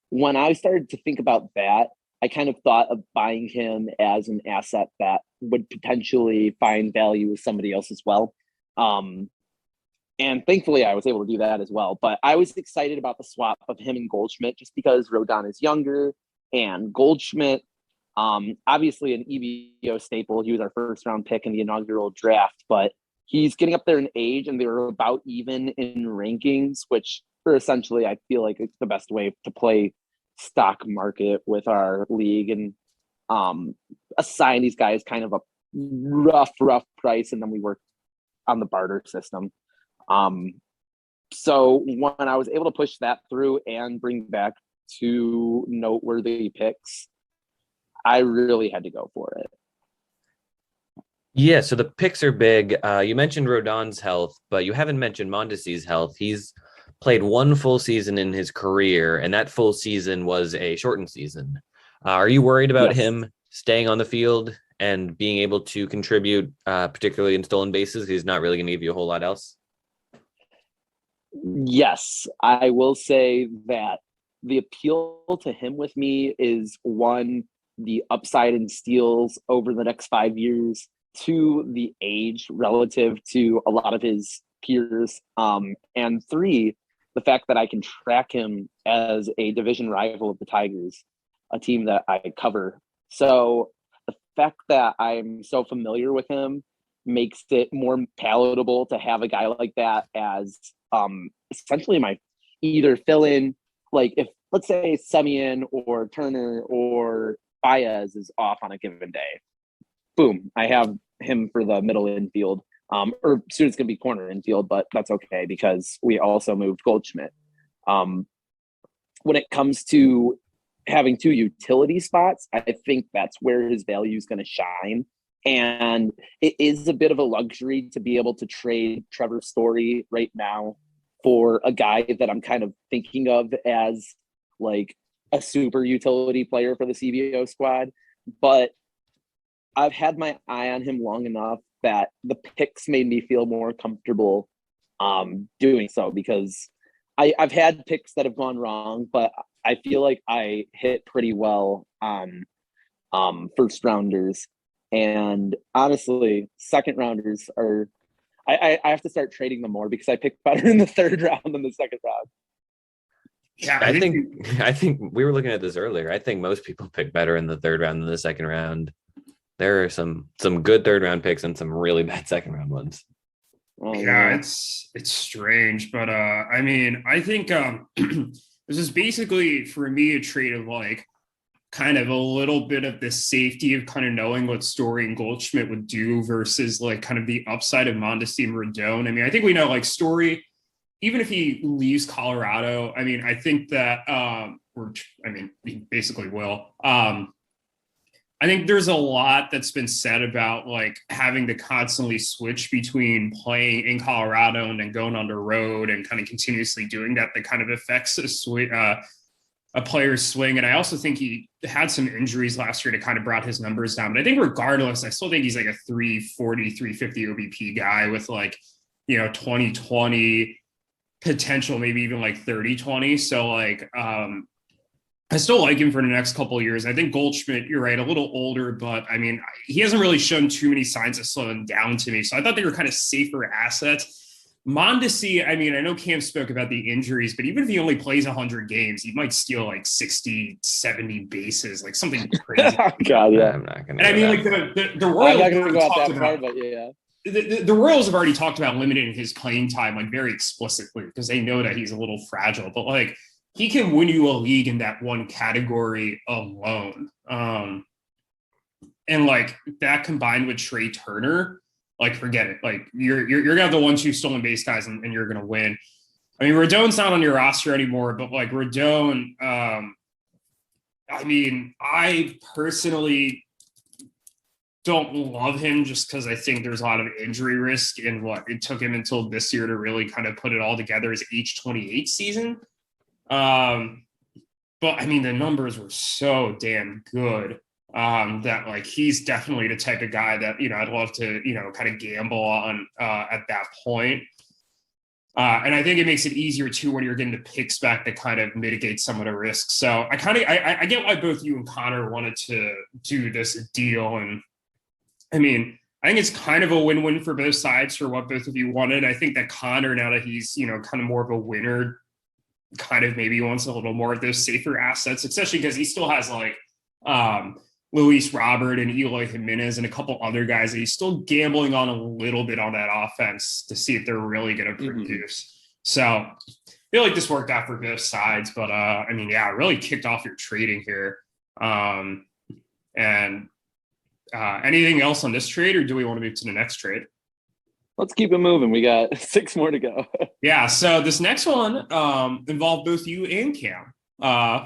when I started to think about that, I kind of thought of buying him as an asset that would potentially find value with somebody else as well. And thankfully I was able to do that as well. But I was excited about the swap of him and Goldschmidt just because Rodon is younger and Goldschmidt, obviously an EVO staple. He was our first round pick in the inaugural draft, but he's getting up there in age and they were about even in rankings, which for essentially, I feel like it's the best way to play stock market with our league and assign these guys kind of a rough price. And then we work on the barter system. So when I was able to push that through and bring back 2 noteworthy picks, I really had to go for it. Yeah, so the picks are big. You mentioned Rodon's health, but you haven't mentioned Mondesi's health. He's played 1 full season in his career, and that full season was a shortened season. Are you worried about him staying on the field and being able to contribute, particularly in stolen bases? He's not really going to give you a whole lot else. Yes, I will say that the appeal to him with me is 1, the upside in steals over the next 5 years, 2, the age relative to a lot of his peers, and 3, the fact that I can track him as a division rival of the Tigers, a team that I cover. So the fact that I'm so familiar with him makes it more palatable to have a guy like that as essentially my either fill in, like if let's say Semien or Turner or Baez is off on a given day, boom, I have him for the middle infield. Or soon it's going to be corner infield, but that's okay because we also moved Goldschmidt. When it comes to having 2 utility spots, I think that's where his value is going to shine. And it is a bit of a luxury to be able to trade Trevor Story right now for a guy that I'm kind of thinking of as like a super utility player for the CBO squad. But I've had my eye on him long enough that the picks made me feel more comfortable doing so, because I've had picks that have gone wrong, but I feel like I hit pretty well on first rounders. And honestly, second rounders are, I have to start trading them more because I picked better in the 3rd round than the 2nd round. Yeah, I think we were looking at this earlier. I think most people pick better in the 3rd round than the 2nd round. There are some good 3rd round picks and some really bad 2nd round ones. Yeah, it's strange, but I mean, I think This is basically for me a trade of like kind of a little bit of the safety of kind of knowing what Story and Goldschmidt would do versus like kind of the upside of Mondesi and Rodon. I mean, I think we know like Story, even if he leaves Colorado, I mean, I think that, he basically will. I think there's a lot that's been said about like having to constantly switch between playing in Colorado and then going on the road and kind of continuously doing that kind of affects a player's swing. And I also think he had some injuries last year that kind of brought his numbers down. But I think regardless, I still think he's like a 340, 350 OBP guy with like, 2020 potential, maybe even like 30-20. So like, I still like him for the next couple of years. I think Goldschmidt, you're right, a little older, but I mean, he hasn't really shown too many signs of slowing down to me. So I thought they were kind of safer assets. Mondesi, I mean, I know Cam spoke about the injuries, but even if he only plays 100 games, he might steal like 60, 70 bases, like something crazy. God, yeah. I'm not And gonna. I mean, like the Royals. I'm not going to go out that far, but yeah. The Royals have already talked about limiting his playing time like very explicitly because they know that he's a little fragile, but like he can win you a league in that one category alone. And like that combined with Trey Turner, like forget it. Like you're gonna have the 1-2 stolen base guys and you're gonna win. I mean, Rodon's not on your roster anymore, but like Rodon, I mean, I personally don't love him just because I think there's a lot of injury risk in what it took him until this year to really kind of put it all together his H28 season. But I mean, the numbers were so damn good that like he's definitely the type of guy that, I'd love to, kind of gamble on at that point. And I think it makes it easier too when you're getting the picks back to kind of mitigate some of the risks. So I get why both you and Connor wanted to do this deal. And I mean, I think it's kind of a win-win for both sides for what both of you wanted. I think that Connor, now that he's, kind of more of a winner, kind of maybe wants a little more of those safer assets, especially because he still has like Luis Robert and Eloy Jimenez and a couple other guys that he's still gambling on a little bit on that offense to see if they're really going to produce. So I feel like this worked out for both sides, but I mean, yeah, it really kicked off your trading here. And anything else on this trade, or do we want to move to the next trade? Let's keep it moving. We got 6 more to go. Yeah. So this next one involved both you and Cam,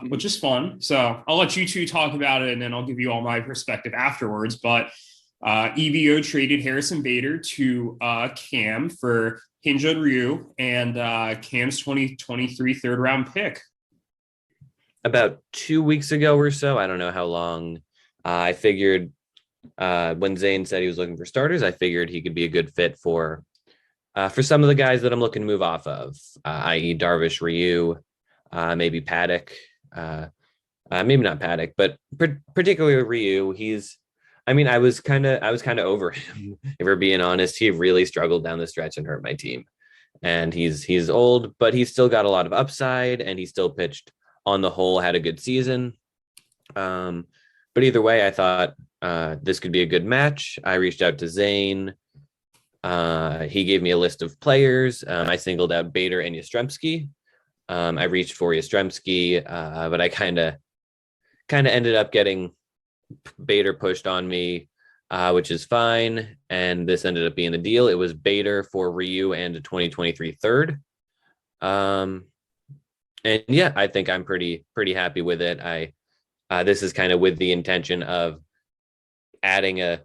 which is fun. So I'll let you two talk about it and then I'll give you all my perspective afterwards. But EVO traded Harrison Bader to Cam for Hinja Ryu and Cam's 2023 third round pick. About 2 weeks ago or so, I don't know how long, I figured when Zane said he was looking for starters, I figured he could be a good fit for some of the guys that I'm looking to move off of, i.e. Darvish, Ryu, maybe Paddock, maybe not Paddock, but particularly Ryu. I was kind of over him, if we're being honest. He really struggled down the stretch and hurt my team. And he's old, but he's still got a lot of upside, and he still pitched on the whole, had a good season. But either way, I thought this could be a good match. I reached out to Zane. He gave me a list of players. I singled out Bader and Yastrzemski. I reached for Yastrzemski, but I kind of ended up getting Bader pushed on me, which is fine. And this ended up being the deal. It was Bader for Ryu and a 2023 third. And yeah, I think I'm pretty happy with it. This is kind of with the intention of adding a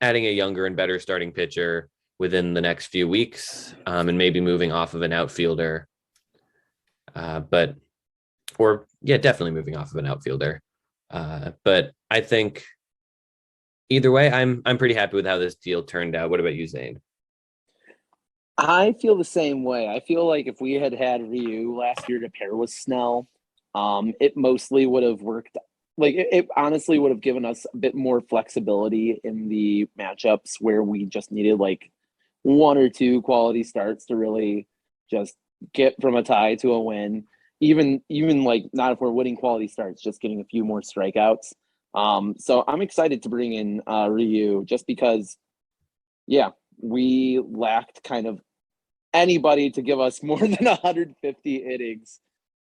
younger and better starting pitcher within the next few weeks, and maybe moving off of an outfielder. Definitely moving off of an outfielder. But I think either way, I'm pretty happy with how this deal turned out. What about you, Zane? I feel the same way. I feel like if we had Ryu last year to pair with Snell, it mostly would have worked. Like it honestly would have given us a bit more flexibility in the matchups where we just needed like 1 or 2 quality starts to really just get from a tie to a win. Even like not if we're winning quality starts, just getting a few more strikeouts. So I'm excited to bring in Ryu just because, yeah, we lacked kind of anybody to give us more than 150 innings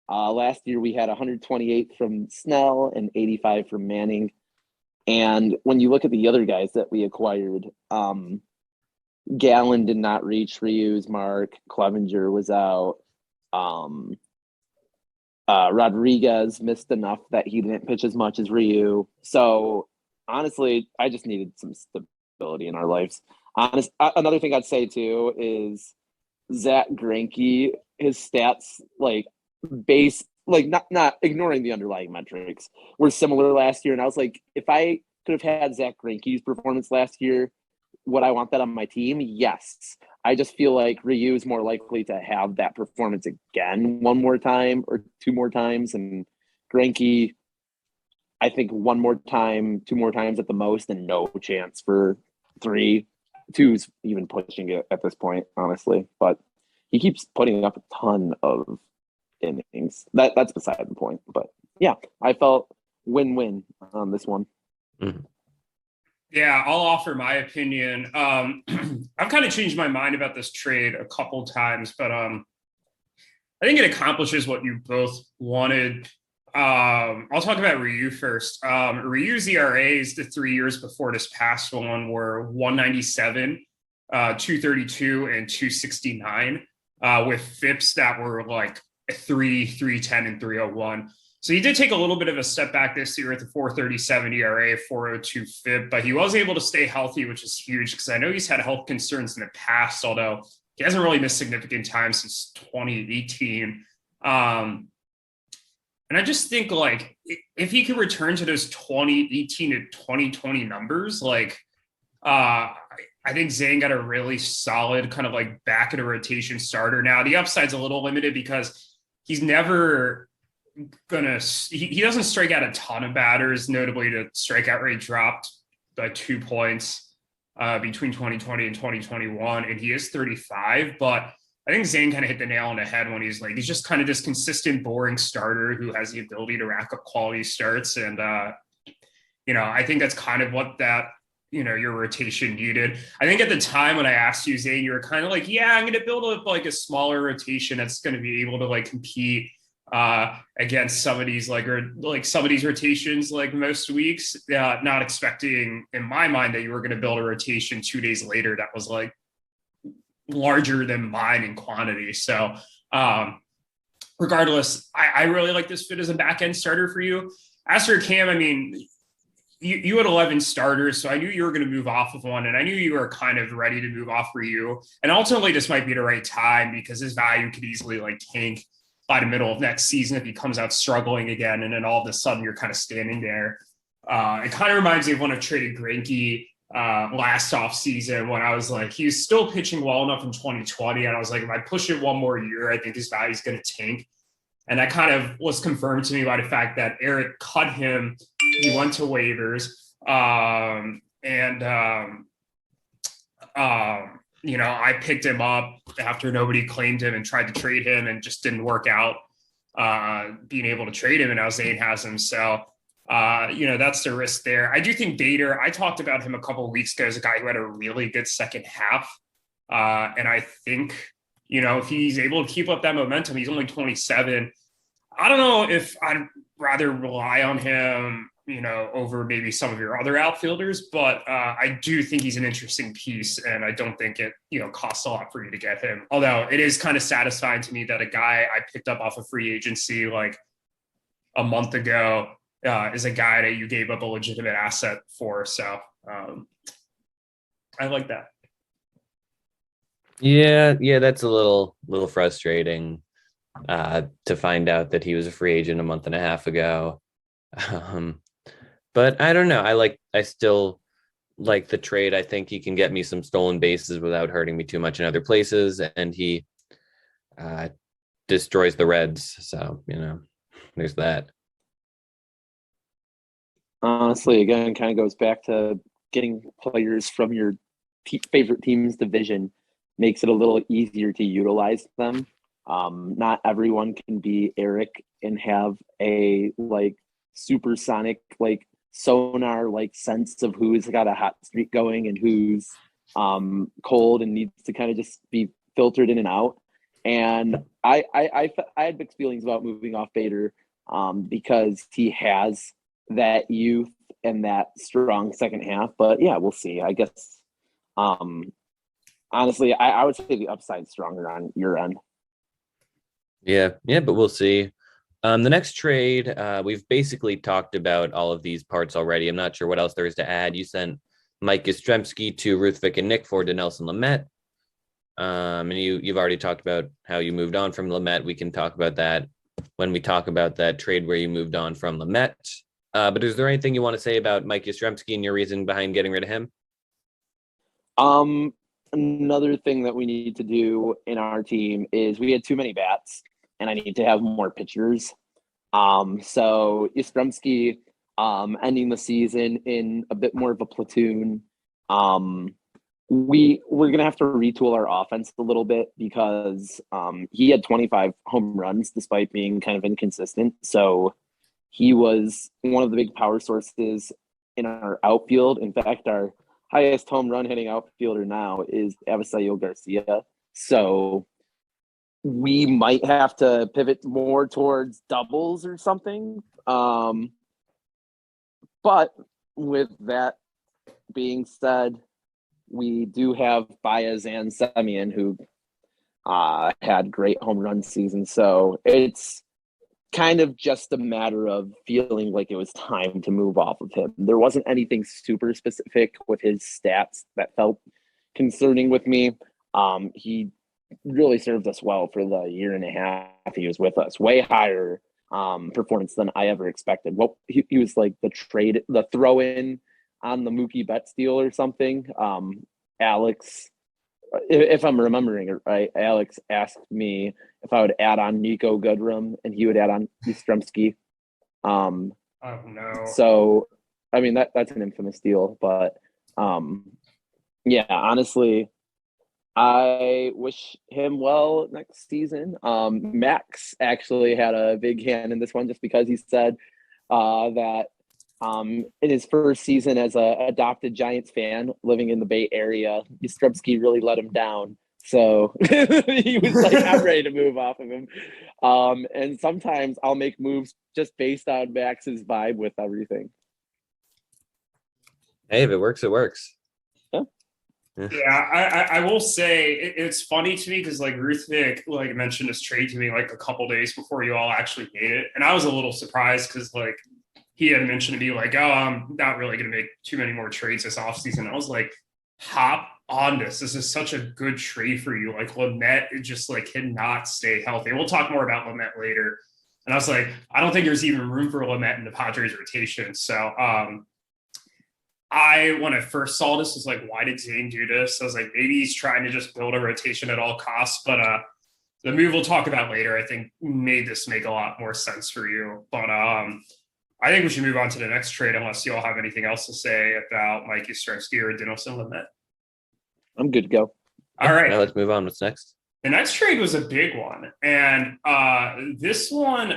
Last year we had 128 from Snell and 85 from Manning. And when you look at the other guys that we acquired, Gallen did not reach Ryu's mark. Clevenger was out. Rodriguez missed enough that he didn't pitch as much as Ryu. So honestly, I just needed some stability in our lives. Another thing I'd say too is Zach Greinke, his stats not ignoring the underlying metrics were similar last year. And I was like, if I could have had Zach Greinke's performance last year, would I want that on my team? Yes. I just feel like Ryu is more likely to have that performance again one more time or two more times. And Greinke, I think one more time, two more times at the most, and no chance for three. Two's even pushing it at this point, honestly. But he keeps putting up a ton of innings. That's beside the point. But yeah, I felt win-win on this one. Mm-hmm. Yeah, I'll offer my opinion. I've kind of changed my mind about this trade a couple times, but I think it accomplishes what you both wanted. I'll talk about Ryu first. Ryu's ERAs the 3 years before this past one were 197, 232, and 269, with FIPS that were like 310, and 301. So he did take a little bit of a step back this year at the 437 ERA, 402 FIP, but he was able to stay healthy, which is huge because I know he's had health concerns in the past, although he hasn't really missed significant time since 2018. And I just think like if he could return to those 2018 to 2020 numbers, I think Zane got a really solid kind of like back of the rotation starter. Now the upside's a little limited because he's never he doesn't strike out a ton of batters. Notably, the strikeout rate dropped by 2 points between 2020 and 2021, and he is 35. But I think Zane kind of hit the nail on the head when he's just kind of this consistent, boring starter who has the ability to rack up quality starts. And I think that's kind of what that your rotation needed. I think at the time when I asked you, Zane, you were kind of like, yeah, I'm going to build up a smaller rotation that's going to be able to compete against some of these some of these rotations most weeks, not expecting in my mind that you were going to build a rotation 2 days later that was larger than mine in quantity. So regardless, I really like this fit as a back end starter for you. As for Cam, I mean, you had 11 starters, so I knew you were going to move off of one, and I knew you were kind of ready to move off Ryu. And ultimately, this might be the right time because his value could easily tank by the middle of next season if he comes out struggling again, and then all of a sudden you're kind of standing there. It kind of reminds me of when I traded Greinke last off season when I was he was still pitching well enough in 2020, and I was like, if I push it one more year, I think his value is going to tank. And that kind of was confirmed to me by the fact that Eric cut him. He went to waivers, I picked him up after nobody claimed him and tried to trade him and just didn't work out being able to trade him, and now Zane has him. So, that's the risk there. I do think Bader, I talked about him a couple of weeks ago as a guy who had a really good second half. And I think, if he's able to keep up that momentum, he's only 27. I don't know if I'd rather rely on him, over maybe some of your other outfielders, but I do think he's an interesting piece, and I don't think it, costs a lot for you to get him. Although it is kind of satisfying to me that a guy I picked up off of free agency a month ago is a guy that you gave up a legitimate asset for. So I like that. Yeah, that's a little frustrating to find out that he was a free agent a month and a half ago. But I don't know. I still like the trade. I think he can get me some stolen bases without hurting me too much in other places, and he destroys the Reds. So, there's that. Honestly, again, kind of goes back to getting players from your favorite team's division makes it a little easier to utilize them. Not everyone can be Eric and have a supersonic sonar sense of who's got a hot streak going and who's cold and needs to kind of just be filtered in and out. And I had mixed feelings about moving off Bader because he has that youth and that strong second half. But yeah, we'll see. I guess honestly, I would say the upside's stronger on your end. Yeah, but we'll see. The next trade, we've basically talked about all of these parts already. I'm not sure what else there is to add. You sent Mike Yastrzemski to Ruthvik and Nick Ford to Nelson Lamet. And you've already talked about how you moved on from Lamet. We can talk about that when we talk about that trade where you moved on from Lamet. But is there anything you want to say about Mike Yastrzemski and your reason behind getting rid of him? Another thing that we need to do in our team is we had too many bats, and I need to have more pitchers. So Yastrzemski ending the season in a bit more of a platoon. We're gonna have to retool our offense a little bit because he had 25 home runs despite being kind of inconsistent. So he was one of the big power sources in our outfield. In fact, our highest home run hitting outfielder now is Avisail Garcia. So we might have to pivot more towards doubles or something. But with that being said, we do have Baez and Semyon who had great home run seasons. So it's kind of just a matter of feeling like it was time to move off of him. There wasn't anything super specific with his stats that felt concerning with me. He really served us well for the year and a half he was with us. Way higher performance than I ever expected. Well, he was like the throw-in on the Mookie Betts deal or something. Alex, if I'm remembering it right, Alex asked me if I would add on Nico Goodrum and he would add on Yastrzemski. Oh no. So, I mean, that's an infamous deal, but yeah, honestly, I wish him well next season. Max actually had a big hand in this one just because he said that in his first season as a adopted Giants fan living in the Bay Area, Yastrzemski really let him down. So he was like, I'm ready to move off of him. And sometimes I'll make moves just based on Max's vibe with everything. Hey, if it works, it works. Yeah, I will say it's funny to me because like Ruthvik like mentioned this trade to me like a couple days before you all actually made it, and I was a little surprised because like he had mentioned to me like, oh, I'm not really going to make too many more trades this offseason. I was like, hop on this. This is such a good trade for you. Like Lamet just like cannot stay healthy. We'll talk more about Lamet later. And I was like, I don't think there's even room for Lamet in the Padres rotation. So when I first saw this, was like, why did Zane do this? I was like, maybe he's trying to just build a rotation at all costs. But the move we'll talk about later, I think, made this make a lot more sense for you. But I think we should move on to the next trade unless you all have anything else to say about Mike Yastrzemski or Dinelson Lamet. I'm good to go. All right. Now let's move on. What's next? The next trade was a big one. And this one,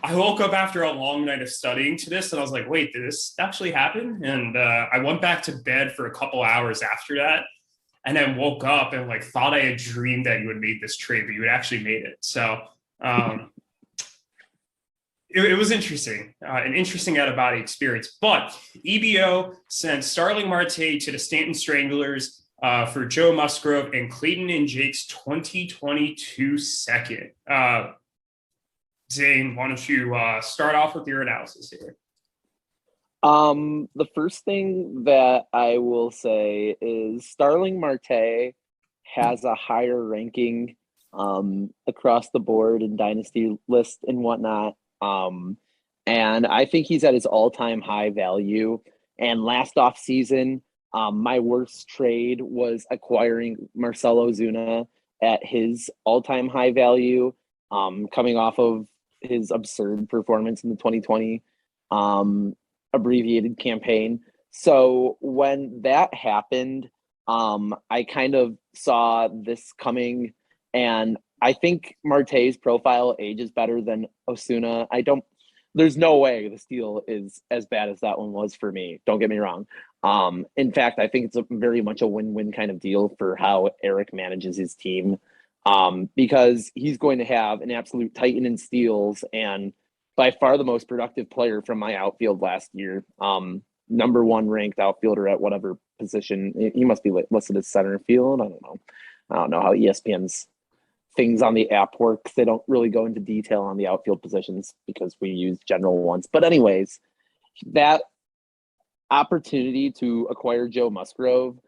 I woke up after a long night of studying to this and I was like, wait, did this actually happen? And I went back to bed for a couple hours after that and then woke up and like thought I had dreamed that you had made this trade, but you had actually made it. So it was interesting, an interesting out-of-body experience. But EBO sent Starling Marte to the Stanton Stranglers for Joe Musgrove and Clayton and Jake's 2022 second. Zane, why don't you start off with your analysis here? The first thing that I will say is Starling Marte has a higher ranking across the board in Dynasty list and whatnot. And I think he's at his all-time high value. And last off season, my worst trade was acquiring Marcelo Zuna at his all-time high value, coming off of his absurd performance in the 2020 abbreviated campaign. So when that happened, I kind of saw this coming, and I think Marte's profile ages better than Osuna. I don't there's no way the steal is as bad as that one was for me. Don't get me wrong. In fact, I think it's very much a win-win kind of deal for how Eric manages his team, because he's going to have an absolute titan in steals and by far the most productive player from my outfield last year. Number one ranked outfielder at whatever position. He must be listed as center field. I don't know how ESPN's things on the app work. They don't really go into detail on the outfield positions because we use general ones. But anyways, that opportunity to acquire Joe Musgrove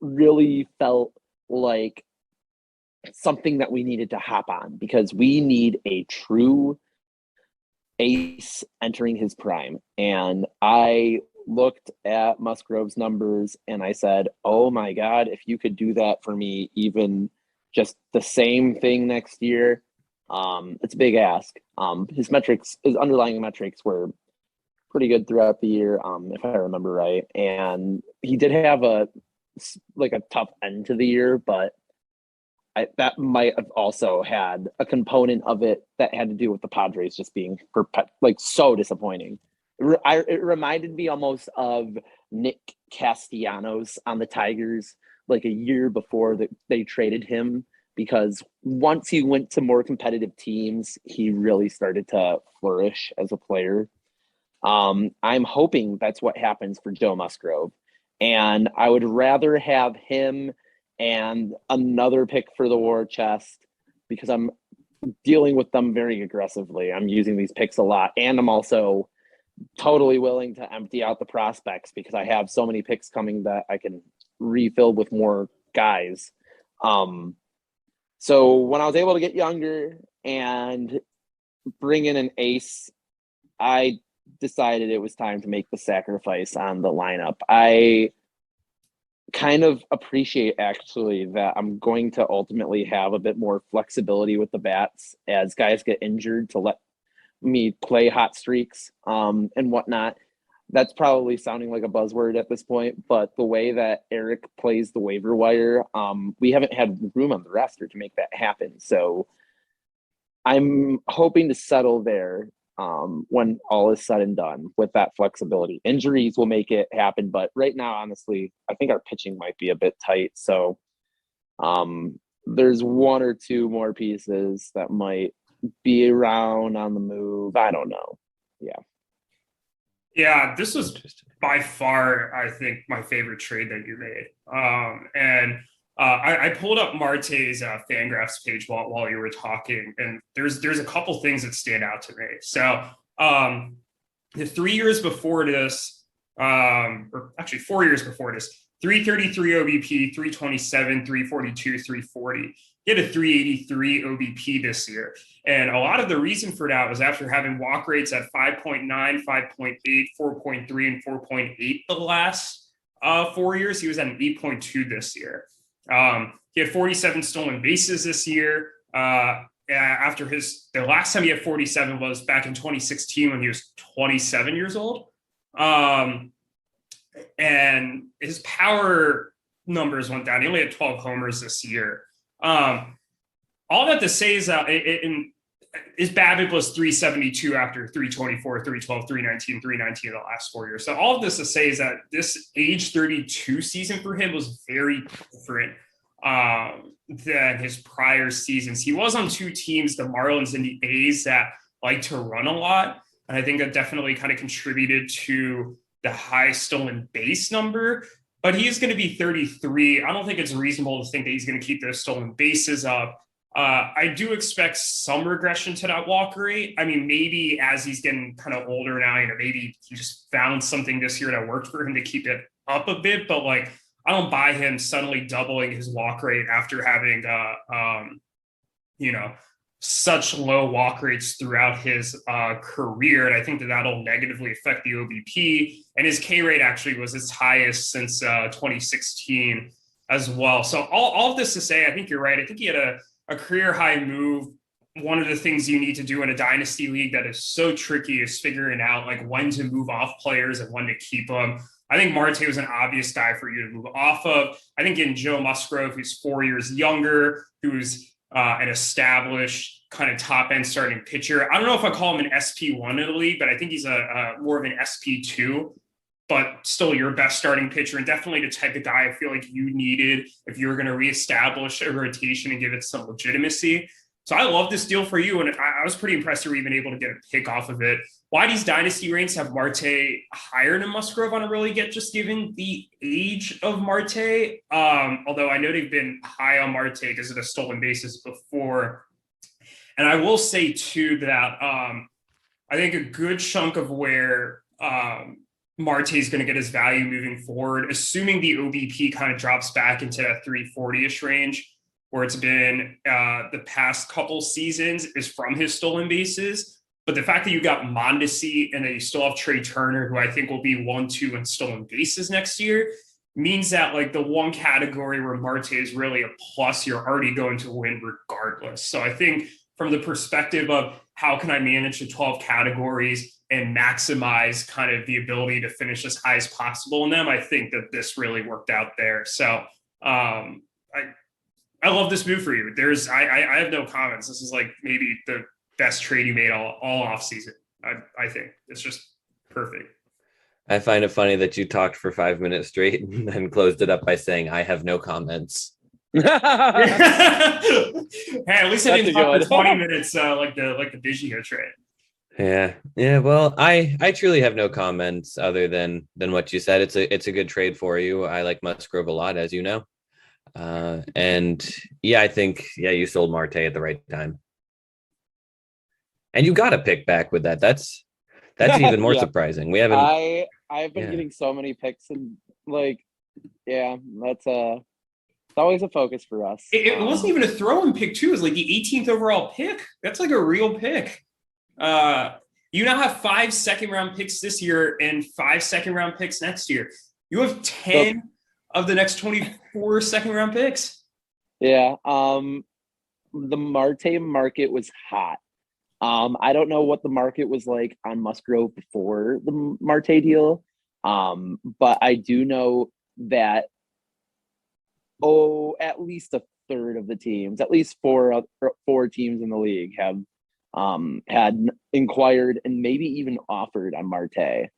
really felt like something that we needed to hop on, because we need a true ace entering his prime. And I looked at Musgrove's numbers and I said, oh my God, if you could do that for me, even just the same thing next year, it's a big ask. His underlying metrics were pretty good throughout the year, if I remember right. And he did have a tough end to the year, but that might have also had a component of it that had to do with the Padres just being so disappointing. It reminded me almost of Nick Castellanos on the Tigers, like a year before they traded him, because once he went to more competitive teams, he really started to flourish as a player. I'm hoping that's what happens for Joe Musgrove, and I would rather have him and another pick for the war chest, because I'm dealing with them very aggressively. I'm using these picks a lot, and I'm also totally willing to empty out the prospects because I have so many picks coming that I can refill with more guys. So when I was able to get younger and bring in an ace, I decided it was time to make the sacrifice on the lineup. I kind of appreciate actually that I'm going to ultimately have a bit more flexibility with the bats as guys get injured, to let me play hot streaks and whatnot. That's probably sounding like a buzzword at this point, but the way that Eric plays the waiver wire, we haven't had room on the roster to make that happen. So I'm hoping to settle there when all is said and done with that flexibility. Injuries will make it happen, but right now, honestly, I think our pitching might be a bit tight. So there's one or two more pieces that might be around on the move. I don't know. Yeah, this was by far, I think, my favorite trade that you made. I pulled up Marte's Fangraphs page while you were talking, and there's a couple things that stand out to me. So the 3 years before this, or actually 4 years before this, 333 OBP, 327, 342, 340. He had a 383 OBP this year. And a lot of the reason for that was after having walk rates at 5.9, 5.8, 4.3, and 4.8 the last 4 years. He was at an 8.2 this year. He had 47 stolen bases this year. After the last time he had 47 was back in 2016 when he was 27 years old. And his power numbers went down. He only had 12 homers this year. All that to say is that his BABIP was 372 after 324, 312, 319, 319 the last 4 years. So all of this to say is that this age 32 season for him was very different than his prior seasons. He was on two teams, the Marlins and the A's, that like to run a lot. And I think that definitely kind of contributed to the high stolen base number. But he's going to be 33. I don't think it's reasonable to think that he's going to keep those stolen bases up. I do expect some regression to that walk rate. I mean, maybe as he's getting kind of older now, maybe he just found something this year that worked for him to keep it up a bit. But I don't buy him suddenly doubling his walk rate after having, such low walk rates throughout his career. And I think that that'll negatively affect the OBP. And his K rate actually was its highest since 2016 as well. So all of this to say, I think you're right. I think he had a career high move. One of the things you need to do in a dynasty league that is so tricky is figuring out when to move off players and when to keep them. I think Marte was an obvious guy for you to move off of. I think in Joe Musgrove, who's 4 years younger, who's an established kind of top end starting pitcher. I don't know if I call him an SP1 in the league, but I think he's a more of an SP2, but still your best starting pitcher, and definitely the type of guy I feel like you needed if you were going to reestablish a rotation and give it some legitimacy. So I love this deal for you, and I was pretty impressed you were even able to get a pick off of it. Why these dynasty ranks have Marte higher than Musgrove, I don't really get, just given the age of Marte. Although I know they've been high on Marte because of the stolen bases before. And I will say too that I think a good chunk of where Marte is going to get his value moving forward, assuming the OBP kind of drops back into that 340-ish range, where it's been the past couple seasons, is from his stolen bases. But the fact that you got Mondesi and that you still have Trey Turner, who I think will be 1-2 in stolen bases next year, means that like the one category where Marte is really a plus, you're already going to win regardless. So I think from the perspective of how can I manage the 12 categories and maximize kind of the ability to finish as high as possible in them, I think that this really worked out there. So I love this move for you. I have no comments. This is like maybe the best trade you made all off season. I think it's just perfect. I find it funny that you talked for 5 minutes straight and then closed it up by saying, I have no comments. Hey, at least I didn't talk for 20 minutes like the Vigio trade. Yeah. Well, I truly have no comments other than what you said. It's a good trade for you. I like Musgrove a lot, as you know. And yeah, I think you sold Marte at the right time. And you got a pick back with that. That's even more surprising. We haven't. I've been getting so many picks, and that's it's always a focus for us. It wasn't even a throw-in pick too. It was like the 18th overall pick. That's like a real pick. You now have 5 second-round picks this year and 5 second-round picks next year. You have 10 of the next 24 second-round picks. Yeah. The Marte market was hot. I don't know what the market was like on Musgrove before the Marte deal, but I do know that at least a third of the teams, at least four teams in the league have had inquired and maybe even offered on Marte.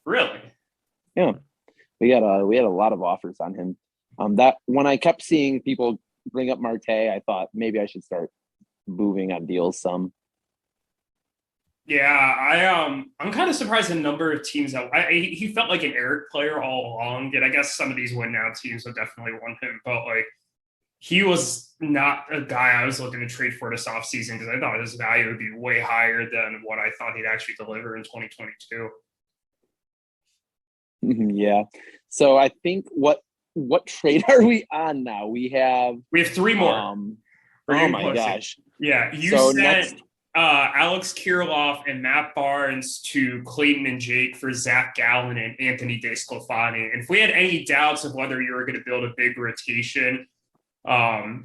Really? Yeah, we had a lot of offers on him. That when I kept seeing people bring up Marte, I thought maybe I should start moving on deals some. Yeah, I'm kind of surprised the number of teams that he felt like an Eric player all along. And I guess some of these win now teams would definitely want him, but like he was not a guy I was looking to trade for this offseason because I thought his value would be way higher than what I thought he'd actually deliver in 2022. Yeah. So I think what trade are we on now? We have 3 more. Oh my gosh. Yeah, you sent Alex Kirilloff and Matt Barnes to Clayton and Jake for Zach Gallen and Anthony DeSclafani. And if we had any doubts of whether you were going to build a big rotation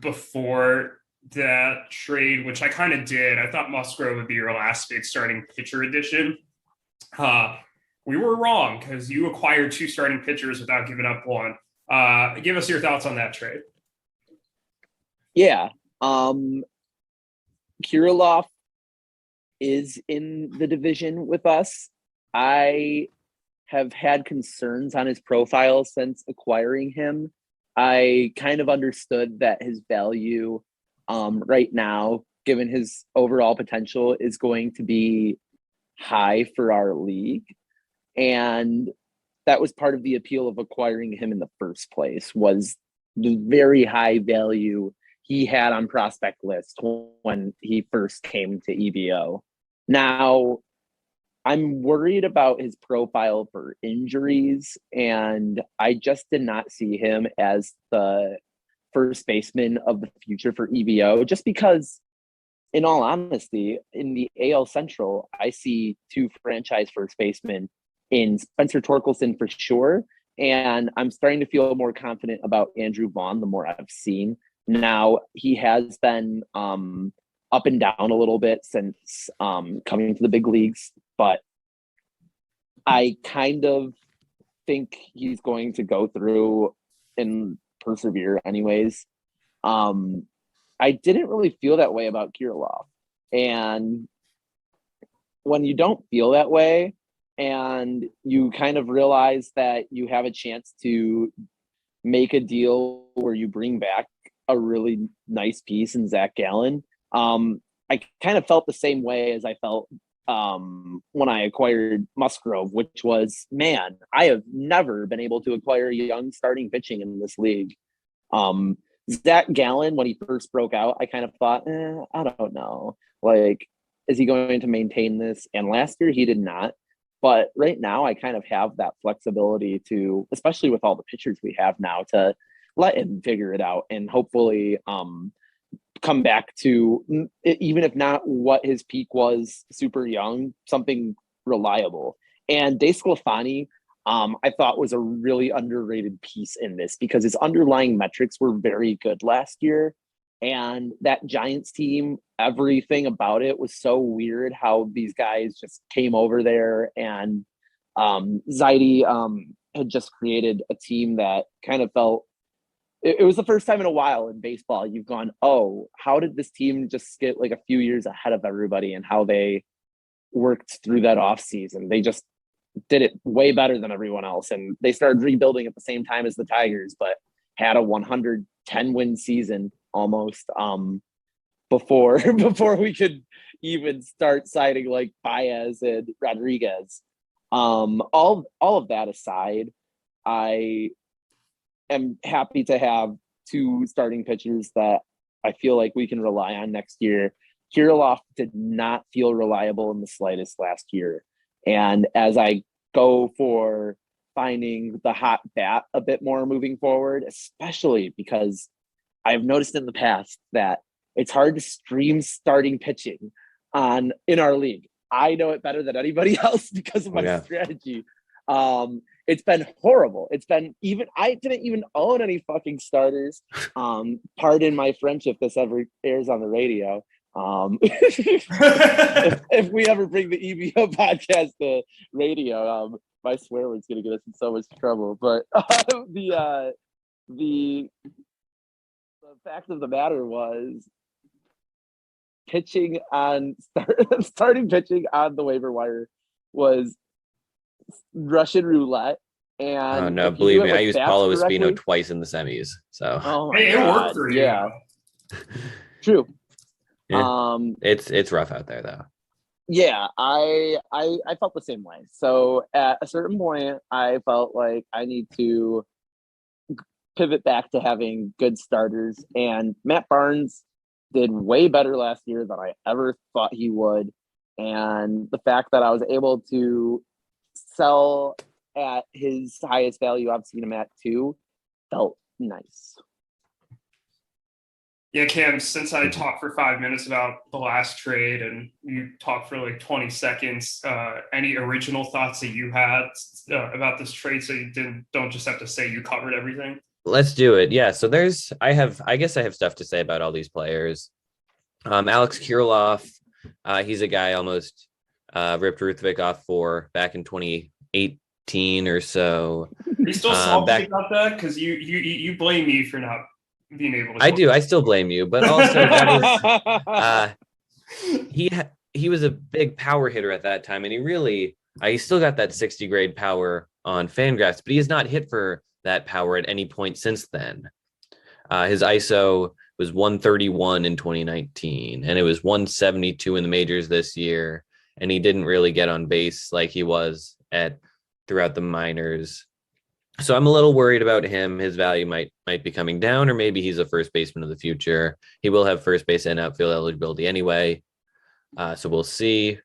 before that trade, which I kind of did, I thought Musgrove would be your last big starting pitcher addition. We were wrong because you acquired 2 starting pitchers without giving up one. Give us your thoughts on that trade. Yeah. Kirilloff is in the division with us. I have had concerns on his profile since acquiring him. I kind of understood that his value right now, given his overall potential, is going to be high for our league. And that was part of the appeal of acquiring him in the first place, was the very high value he had on prospect list when he first came to EBO. Now, I'm worried about his profile for injuries, and I just did not see him as the first baseman of the future for EBO, just because, in all honesty, in the AL Central, I see 2 franchise first basemen in Spencer Torkelson for sure, and I'm starting to feel more confident about Andrew Vaughn the more I've seen. Now, he has been up and down a little bit since coming to the big leagues, but I kind of think he's going to go through and persevere anyways. I didn't really feel that way about Kirilov. And when you don't feel that way and you kind of realize that you have a chance to make a deal where you bring back a really nice piece in Zach Gallen, I kind of felt the same way as I felt when I acquired Musgrove, which was, man, I have never been able to acquire young starting pitching in this league. Zach Gallen, when he first broke out, I kind of thought, I don't know. Like, is he going to maintain this? And last year he did not. But right now I kind of have that flexibility to, especially with all the pitchers we have now, to let him figure it out and hopefully come back to, even if not what his peak was super young, something reliable. And DeSclafani, I thought was a really underrated piece in this because his underlying metrics were very good last year. And that Giants team, everything about it was so weird how these guys just came over there, and Zaidi had just created a team that kind of felt, it was the first time in a while in baseball you've gone, oh, how did this team just get like a few years ahead of everybody, and how they worked through that off season. They just did it way better than everyone else. And they started rebuilding at the same time as the Tigers, but had a 110 win season almost before we could even start signing like Baez and Rodriguez. All of that aside, I am happy to have two starting pitchers that I feel like we can rely on next year. Kirilov did not feel reliable in the slightest last year. And as I go for finding the hot bat a bit more moving forward, especially because I've noticed in the past that it's hard to stream starting pitching in our league. I know it better than anybody else because of my strategy. It's been horrible. It's been I didn't even own any fucking starters. Pardon my French if this ever airs on the radio. If we ever bring the EBO podcast to radio, my swear word's gonna get us in so much trouble. But the fact of the matter was, pitching on starting pitching on the waiver wire was Russian roulette. And oh no, believe me, I used Paulo Espino twice in the semis. So it worked for you. Yeah, true. Yeah. It's rough out there though. Yeah, I felt the same way. So at a certain point, I felt like I need to pivot back to having good starters. And Matt Barnes did way better last year than I ever thought he would. And the fact that I was able to sell at his highest value I've seen him at too felt nice. Yeah, Cam, since I talked for 5 minutes about the last trade and you talked for like 20 seconds, any original thoughts that you had about this trade, so you don't just have to say you covered everything? Let's do it. Yeah. So I guess I have stuff to say about all these players. Alex Kirilov, he's a guy almost ripped Ruthvik off for back in 2018 or so. Are you still salty about that? Because you blame me for not being able to. I do. I still blame you, but also that is he was a big power hitter at that time, and he still got that 60 grade power on Fangraphs, but he has not hit for that power at any point since then. His ISO was 131 in 2019, and it was 172 in the majors this year, and he didn't really get on base like he was throughout the minors. So I'm a little worried about him. His value might be coming down, or maybe he's a first baseman of the future. He will have first base and outfield eligibility anyway. So we'll see.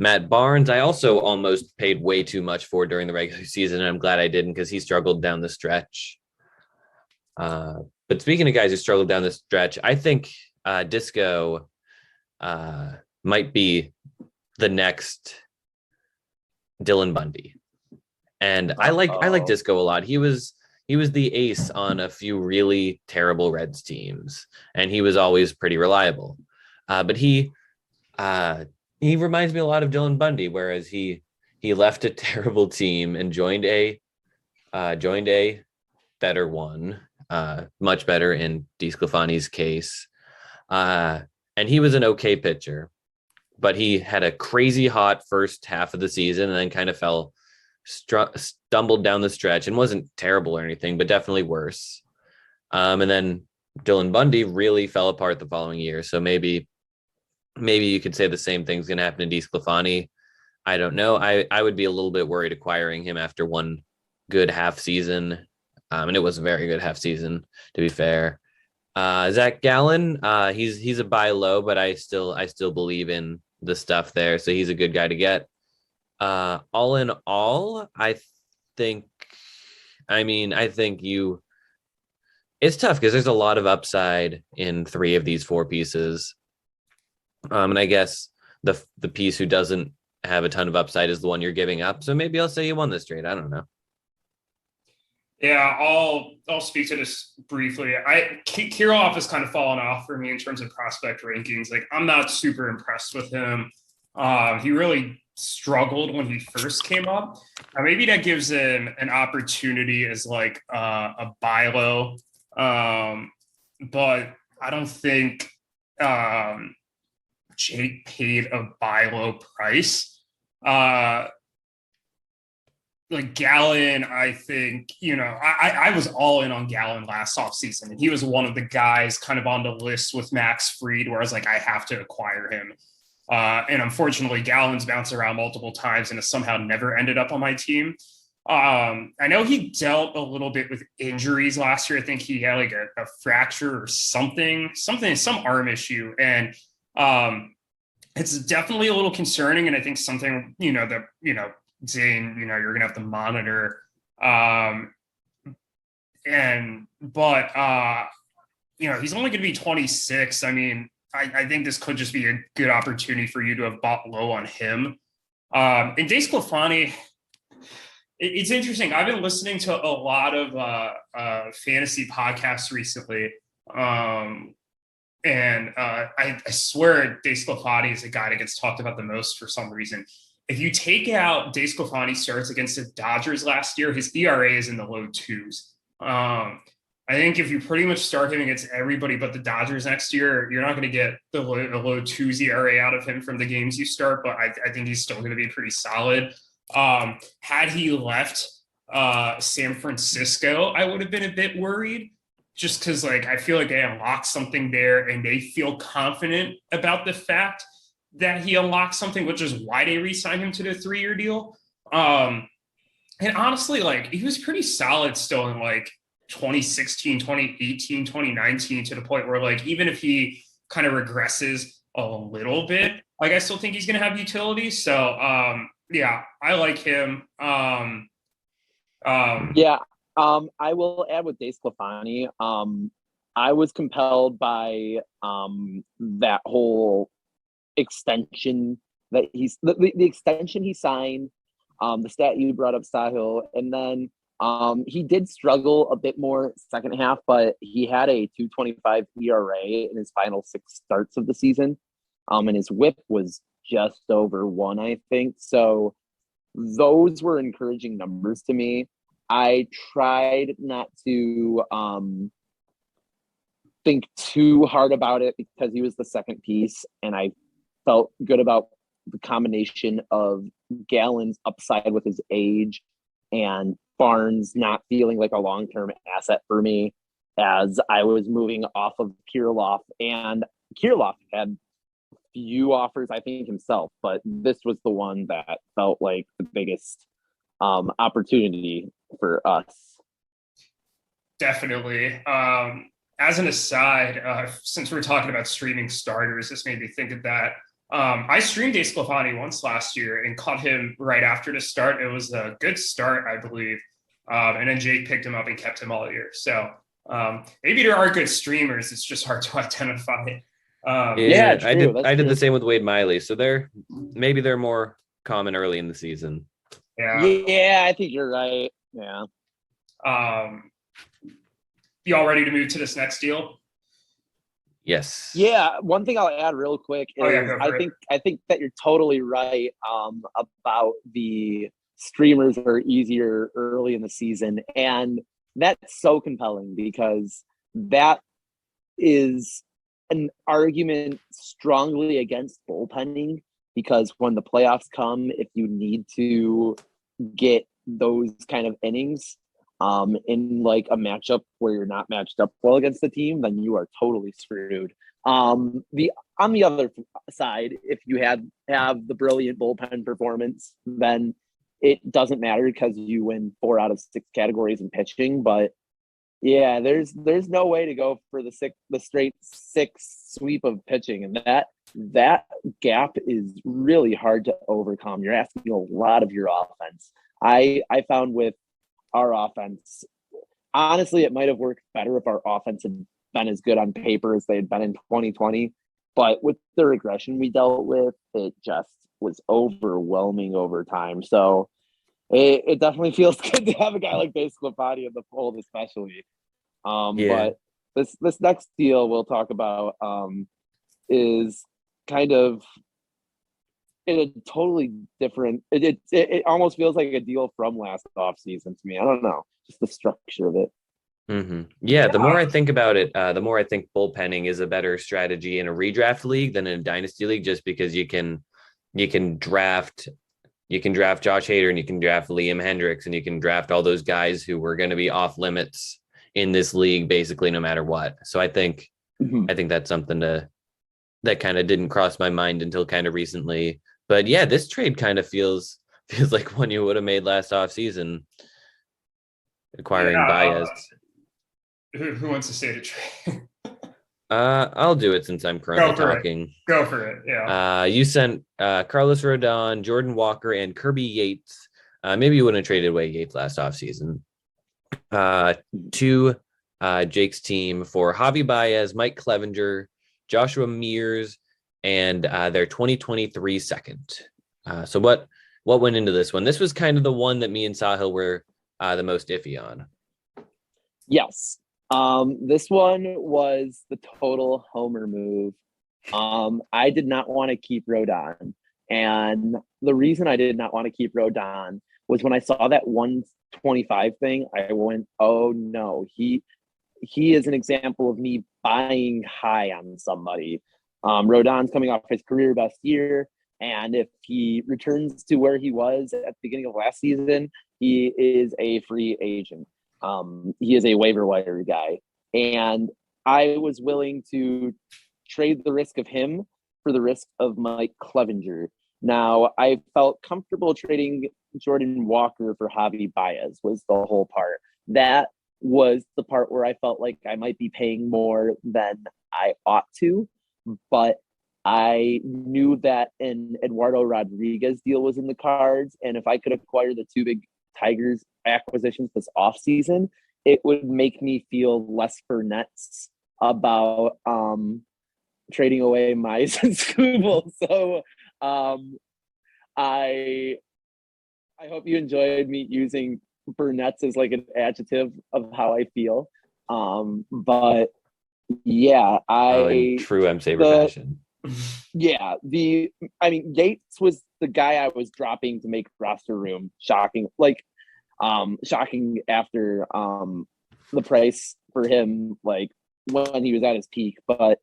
Matt Barnes, I also almost paid way too much for during the regular season, and I'm glad I didn't because he struggled down the stretch. But speaking of guys who struggled down the stretch, I think Disco might be the next Dylan Bundy. And I like Disco a lot. He was the ace on a few really terrible Reds teams, and he was always pretty reliable. But he reminds me a lot of Dylan Bundy, whereas he left a terrible team and joined a better one. much better in DeSclafani's case. And he was an okay pitcher, but he had a crazy hot first half of the season and then kind of stumbled down the stretch and wasn't terrible or anything, but definitely worse. And then Dylan Bundy really fell apart the following year. So maybe you could say the same thing's going to happen to DeSclafani. I don't know. I would be a little bit worried acquiring him after one good half season. And it was a very good half season, to be fair. Zach Gallen, he's a buy low, but I still believe in the stuff there. So he's a good guy to get. All in all, I think it's tough because there's a lot of upside in 3 of these 4 pieces. And I guess the piece who doesn't have a ton of upside is the one you're giving up. So maybe I'll say you won this trade. I don't know. Yeah, I'll speak to this briefly. Kirilloff has kind of fallen off for me in terms of prospect rankings. Like, I'm not super impressed with him. He really struggled when he first came up. Maybe that gives him an opportunity as like a buy low. But I don't think Jake paid a buy low price. Like Gallen, I think, I was all in on Gallen last offseason, and he was one of the guys kind of on the list with Max Fried, where I was like, I have to acquire him. And unfortunately, Gallen's bounced around multiple times and has somehow never ended up on my team. I know he dealt a little bit with injuries last year. I think he had like a fracture or some arm issue. And it's definitely a little concerning. And I think something, Zane, you're going to have to monitor. He's only going to be 26. I mean, I think this could just be a good opportunity for you to have bought low on him. And DeSclafani, it's interesting. I've been listening to a lot of fantasy podcasts recently. I swear DeSclafani is a guy that gets talked about the most for some reason. If you take out DeSclafani's starts against the Dodgers last year, his ERA is in the low 2s. I think if you pretty much start him against everybody but the Dodgers next year, you're not going to get the low 2s ERA out of him from the games you start, but I think he's still going to be pretty solid. Had he left San Francisco, I would have been a bit worried, just because I feel like they unlocked something there and they feel confident about the fact that he unlocked something, which is why they re-signed him to the 3-year deal. And honestly, he was pretty solid still in 2016, 2018, 2019, to the point where even if he kind of regresses a little bit, I still think he's going to have utility. So yeah, I like him. I will add with DeSclafani. I was compelled by that whole extension that the extension he signed, the stat you brought up, Sahil, and then he did struggle a bit more second half, but he had a 2.25 ERA in his final 6 starts of the season, and his WHIP was just over 1, I think. So those were encouraging numbers to me. I tried not to think too hard about it because he was the second piece, and I felt good about the combination of Gallen's upside with his age and Barnes not feeling like a long-term asset for me as I was moving off of Kirilloff. And Kirilloff had few offers, I think, himself, but this was the one that felt like the biggest opportunity for us. Definitely. As an aside, since we're talking about streaming starters, this made me think of that. I streamed DeSclafani once last year and caught him right after the start. It was a good start, I believe. And then Jake picked him up and kept him all year. So maybe there are good streamers. It's just hard to identify. I true. did the same with Wade Miley. So they're more common early in the season. Yeah, I think you're right. Yeah. You all ready to move to this next deal? Yes. Yeah. One thing I'll add real quick is I think that you're totally right about the streamers are easier early in the season. And that's so compelling because that is an argument strongly against bullpenning, because when the playoffs come, if you need to get those kind of innings in like a matchup where you're not matched up well against the team, then you are totally screwed. The on the other side, if you have the brilliant bullpen performance, then it doesn't matter because you win 4 out of 6 categories in pitching. But yeah, there's no way to go for the straight 6 sweep of pitching, and that gap is really hard to overcome. You're asking a lot of your offense. I found with our offense, honestly, it might have worked better if our offense had been as good on paper as they had been in 2020. But with the regression we dealt with, it just was overwhelming over time. So it definitely feels good to have a guy like Baez Trade in the fold, especially. But this next deal we'll talk about is kind of in a totally different. It almost feels like a deal from last offseason to me. I don't know, just the structure of it. Mm-hmm. Yeah, the more I think about it, the more I think bullpenning is a better strategy in a redraft league than in a dynasty league, just because you can draft Josh Hader and you can draft Liam Hendricks and you can draft all those guys who were going to be off limits in this league basically no matter what. So I think that's something that kind of didn't cross my mind until kind of recently. But yeah, this trade kind of feels like one you would have made last offseason, acquiring Baez. Who wants to say the trade? I'll do it since I'm currently talking. Go for it. Yeah. You sent Carlos Rodon, Jordan Walker, and Kirby Yates. Maybe you wouldn't have traded away Yates last offseason. To Jake's team for Javi Baez, Mike Clevenger, Joshua Mears, and their 2023 second. So what went into this one? This was kind of the one that me and Sahil were the most iffy on. Yes. This one was the total homer move. I did not want to keep Rodon. And the reason I did not want to keep Rodon was when I saw that 125 thing, I went, oh no, he is an example of me buying high on somebody. Rodon's coming off his career best year. And if he returns to where he was at the beginning of last season, he is a free agent. He is a waiver wire guy. And I was willing to trade the risk of him for the risk of Mike Clevenger. Now, I felt comfortable trading Jordan Walker for Javi Baez was the whole part. That was the part where I felt like I might be paying more than I ought to. But I knew that an Eduardo Rodriguez deal was in the cards. And if I could acquire the 2 big Tigers acquisitions this offseason, it would make me feel less for nets about trading away Mize and Scooble. So I hope you enjoyed me using Burnett's as like an adjective of how I feel. But yeah, in true M-SABR fashion. Yeah, Yates was the guy I was dropping to make roster room. Shocking after the price for him, like when he was at his peak. But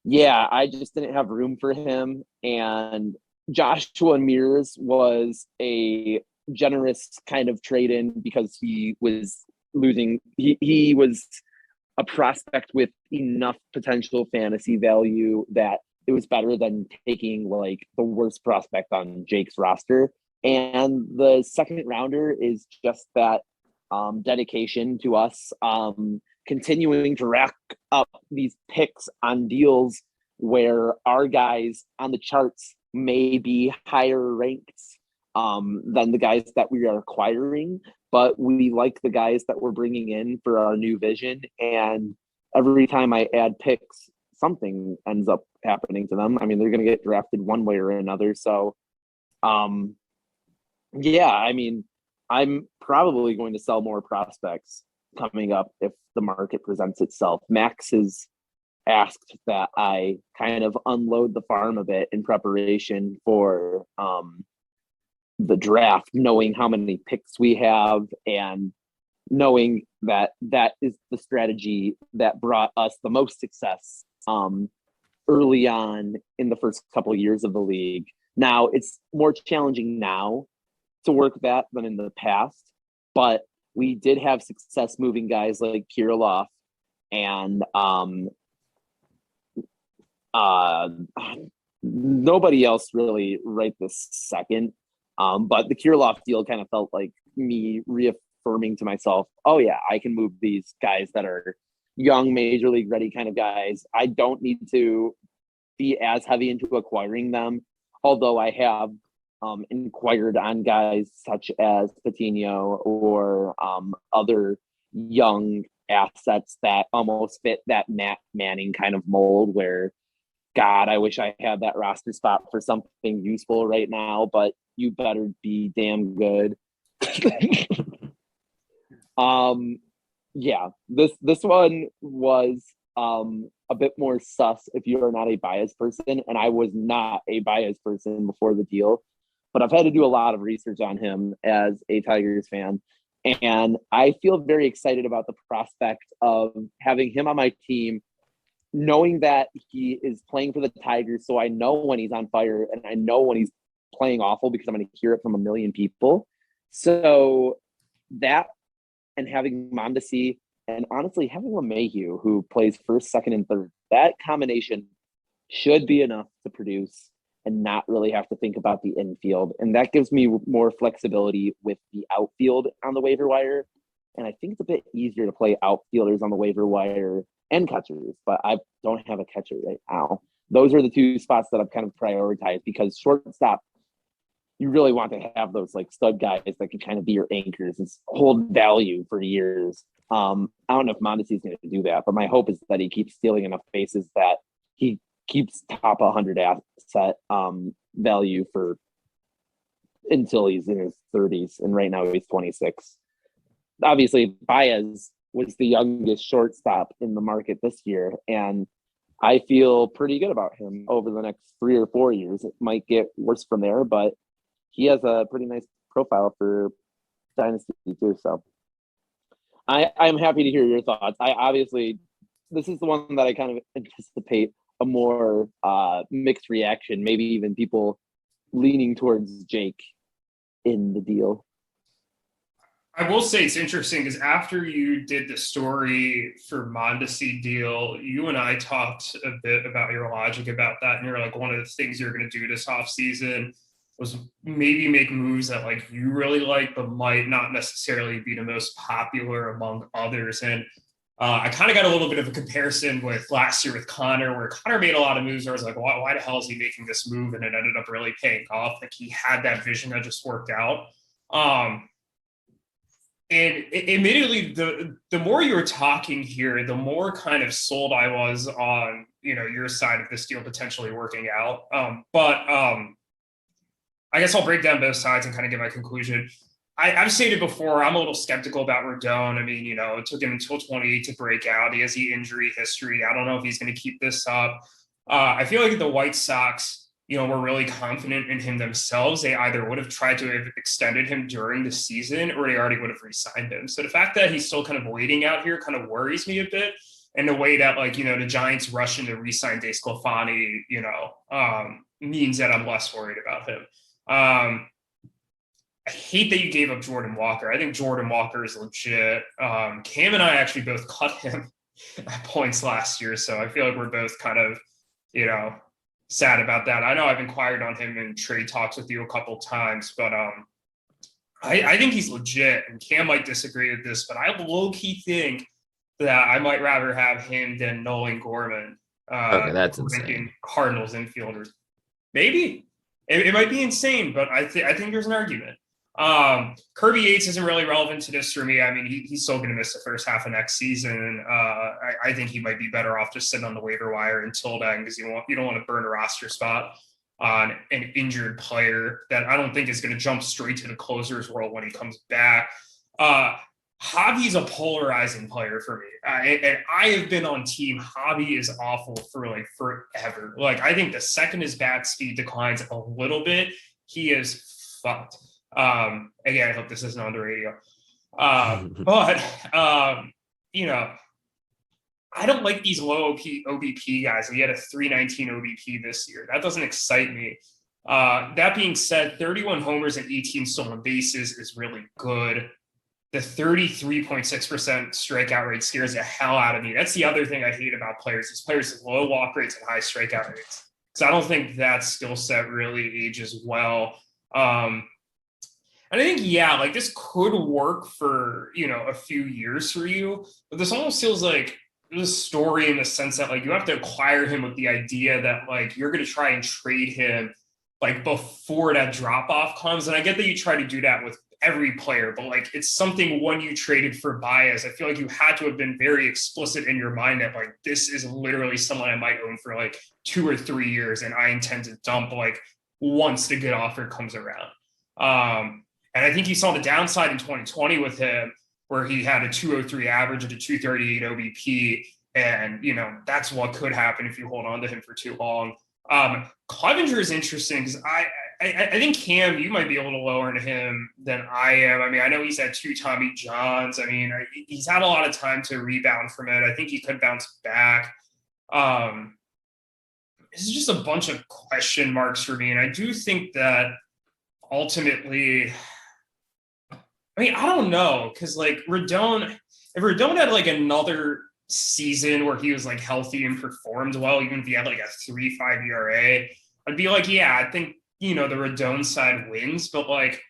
yeah, I just didn't have room for him. And Joshua Mears was a generous kind of trade in because he was losing. He was a prospect with enough potential fantasy value that it was better than taking like the worst prospect on Jake's roster. And the second rounder is just that dedication to us, continuing to rack up these picks on deals where our guys on the charts may be higher ranked than the guys that we are acquiring, but we like the guys that we're bringing in for our new vision. And every time I add picks, something ends up happening to them. I mean, they're going to get drafted one way or another. So, yeah, I mean, I'm probably going to sell more prospects coming up if the market presents itself. Max has asked that I kind of unload the farm a bit in preparation for the draft, knowing how many picks we have and knowing that that is the strategy that brought us the most success early on in the first couple of years of the league. Now it's more challenging now to work that than in the past, but we did have success moving guys like Kirilov and nobody else really right this second. But the Kirilov deal kind of felt like me reaffirming to myself, oh yeah, I can move these guys that are young, major league ready kind of guys. I don't need to be as heavy into acquiring them, although I have inquired on guys such as Patino or other young assets that almost fit that Matt Manning kind of mold where, God, I wish I had that roster spot for something useful right now, but you better be damn good. Yeah, this one was a bit more sus if you are not a Baez person, and I was not a Baez person before the deal, but I've had to do a lot of research on him as a Tigers fan, and I feel very excited about the prospect of having him on my team, knowing that he is playing for the Tigers, so I know when he's on fire and I know when he's playing awful because I'm going to hear it from a million people. So that, and having Mondesi, and honestly having LeMahieu, who plays first, second, and third, that combination should be enough to produce and not really have to think about the infield. And that gives me more flexibility with the outfield on the waiver wire. And I think it's a bit easier to play outfielders on the waiver wire and catchers, but I don't have a catcher right now. Those are the two spots that I've kind of prioritized because shortstop, you really want to have those like stud guys that can kind of be your anchors and hold value for years. I don't know if Mondesi is going to do that, but my hope is that he keeps stealing enough bases that he keeps top 100 asset value for until he's in his 30s. And right now he's 26. Obviously, Baez was the youngest shortstop in the market this year, and I feel pretty good about him over the next 3 or 4 years. It might get worse from there, but he has a pretty nice profile for Dynasty too. So I'm happy to hear your thoughts. This is the one that I kind of anticipate a more mixed reaction, maybe even people leaning towards Jake in the deal. I will say it's interesting because after you did the story for Mondesi deal, you and I talked a bit about your logic about that. And you're like, one of the things you're going to do this offseason was maybe make moves that like you really like, but might not necessarily be the most popular among others. And I kind of got a little bit of a comparison with last year with Connor, where Connor made a lot of moves. I was like, why the hell is he making this move? And it ended up really paying off. Like he had that vision that just worked out. And admittedly, the more you were talking here, the more kind of sold I was on, your side of this deal potentially working out. But I guess I'll break down both sides and kind of give my conclusion. I've stated before, I'm a little skeptical about Rodon. I mean, it took him until 28 to break out. He has the injury history. I don't know if he's going to keep this up. I feel like the White Sox, were really confident in him themselves. They either would have tried to have extended him during the season or they already would have re-signed him. So the fact that he's still kind of waiting out here kind of worries me a bit. And the way that, the Giants rush in to re-sign DeSclafani, means that I'm less worried about him. I hate that you gave up Jordan Walker. I think Jordan Walker is legit. Cam and I actually both cut him at points last year. So I feel like we're both kind of, sad about that. I know I've inquired on him in trade talks with you a couple times, but I think he's legit, and Cam might disagree with this, but I low-key think that I might rather have him than Nolan Gorman. Okay, that's insane. Cardinals infielders. Maybe. It might be insane, but I think there's an argument. Kirby Yates isn't really relevant to this for me. I mean, he's still going to miss the first half of next season. I think he might be better off just sitting on the waiver wire until then, because you don't want to burn a roster spot on an injured player that I don't think is going to jump straight to the closer's role when he comes back. Javi's a polarizing player for me. And I have been on team Javi is awful for forever. I think the second his bat speed declines a little bit, he is fucked. Again, I hope this isn't on the radio. But you know, I don't like these low OBP guys. He had a 319 OBP this year. That doesn't excite me. That being said, 31 homers and 18 stolen bases is really good. The 33.6% strikeout rate scares the hell out of me. That's the other thing I hate about players. These players with low walk rates and high strikeout rates. Because I don't think that skill set really ages well. And I think, yeah, like this could work for, you know, a few years for you. But this almost feels like a story in the sense that like you have to acquire him with the idea that like you're going to try and trade him like before that drop off comes. And I get that you try to do that with every player, but like it's something when you traded for Baez, I feel like you had to have been very explicit in your mind that like this is literally someone I might own for like 2 or 3 years and I intend to dump like once the good offer comes around. And I think you saw the downside in 2020 with him where he had a 203 average and a 238 OBP, and you know that's what could happen if you hold on to him for too long. Clevenger is interesting because I think Cam, you might be a little lower in him than I am. I mean, I know he's had 2 Tommy Johns. I mean, he's had a lot of time to rebound from it. I think he could bounce back. This is just a bunch of question marks for me. And I do think that ultimately, I mean, I don't know. Because like if Rodon had like another season where he was like healthy and performed well, even if he had like a 3.5 ERA, I'd be like, yeah, I think, you know, the Rodon side wins, but like,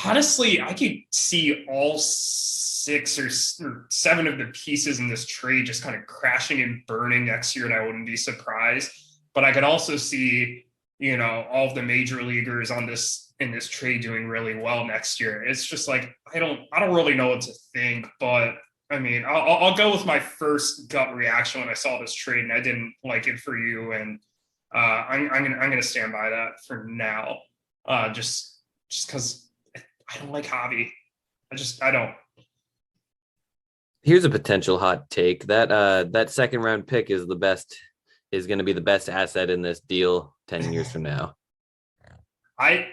honestly, I could see all 6 or 7 of the pieces in this trade just kind of crashing and burning next year, and I wouldn't be surprised. But I could also see, you know, all of the major leaguers in this trade doing really well next year. It's just like I don't really know what to think, but I mean, I'll go with my first gut reaction when I saw this trade, and I didn't like it for you, and I'm gonna stand by that for now, just because I don't like Javi. I don't. Here's a potential hot take that second round pick is going to be the best asset in this deal 10 years from now. I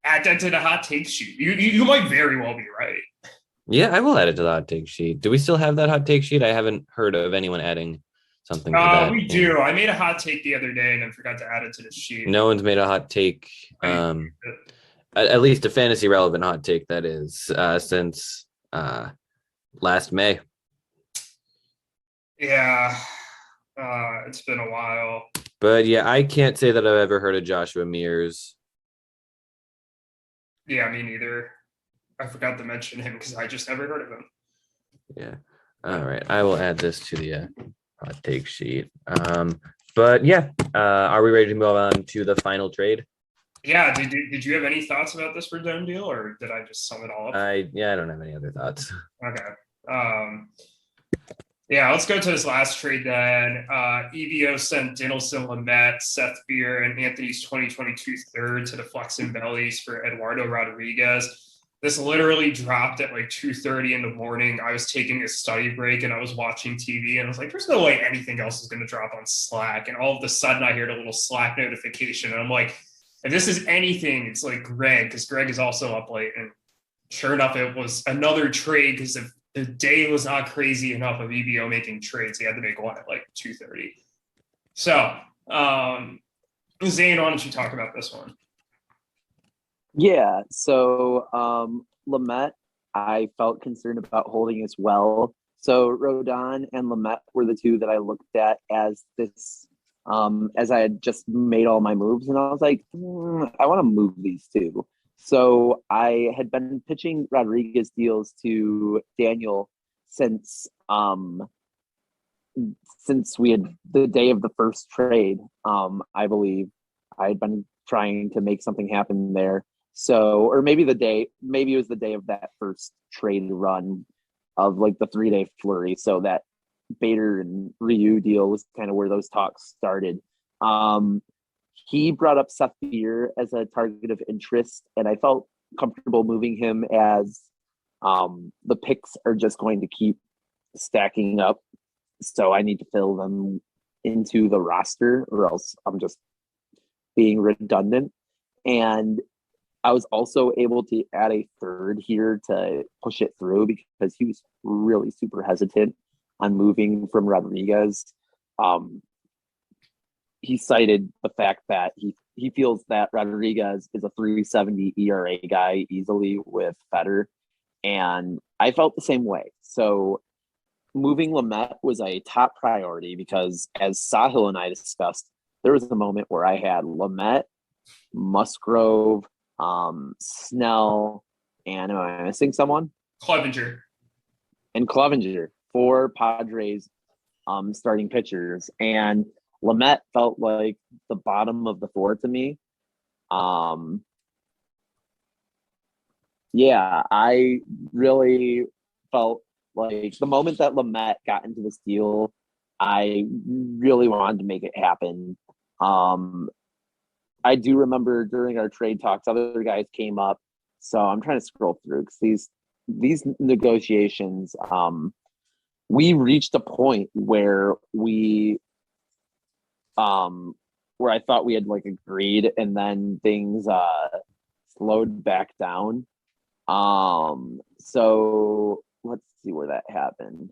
add that to the hot take sheet. You might very well be right. Yeah, I will add it to the hot take sheet. Do we still have that hot take sheet? I haven't heard of anyone adding something to that. We do. I made a hot take the other day and I forgot to add it to the sheet. No one's made a hot take, at least a fantasy relevant hot take, that is, since last May. Yeah, it's been a while. But yeah, I can't say that I've ever heard of Joshua Mears. Yeah, me neither. I forgot to mention him because I just never heard of him. Yeah. All right. I will add this to the hot take sheet. But yeah, are we ready to move on to the final trade? Yeah. Did you have any thoughts about this Rodon deal, or did I just sum it all up? I don't have any other thoughts. Okay. Yeah, let's go to this last trade then. EVO sent Dinelson, Lamet, Seth Beer, and Anthony's 2022 third to the Flex and Bellies for Eduardo Rodriguez. This literally dropped at like 2:30 in the morning. I was taking a study break and I was watching TV and I was like, there's no way anything else is going to drop on Slack. And all of a sudden I heard a little Slack notification. And I'm like, if this is anything, it's like Greg, because Greg is also up late. And sure enough, it was another trade because if the day was not crazy enough of EBO making trades, he had to make one at like 2:30. So, Zane, why don't you talk about this one? Yeah, so Lamet, I felt concerned about holding as well. So Rodon and Lamet were the 2 that I looked at as this, as I had just made all my moves, and I was like, I want to move these 2. So I had been pitching Rodriguez deals to Daniel since we had the day of the first trade. I believe I had been trying to make something happen there. So, or maybe it was the day of that first trade run of like the 3-day flurry. So that Bader and Ryu deal was kind of where those talks started. He brought up Seth Beer as a target of interest, and I felt comfortable moving him as the picks are just going to keep stacking up. So I need to fill them into the roster or else I'm just being redundant. And I was also able to add a third here to push it through because he was really super hesitant on moving from Rodriguez. He cited the fact that he feels that Rodriguez is a 370 ERA guy easily with Fetter. And I felt the same way. So moving Lamet was a top priority because, as Sahil and I discussed, there was a moment where I had Lamet, Musgrove, Snell, and am I missing someone? Clevenger. And Clevenger, 4 Padres starting pitchers. And Lamet felt like the bottom of the 4 to me. Yeah, I really felt like the moment that Lamet got into this deal, I really wanted to make it happen. I do remember during our trade talks, other guys came up. So I'm trying to scroll through because these negotiations, we reached a point where where I thought we had like agreed, and then things slowed back down. So let's see where that happened.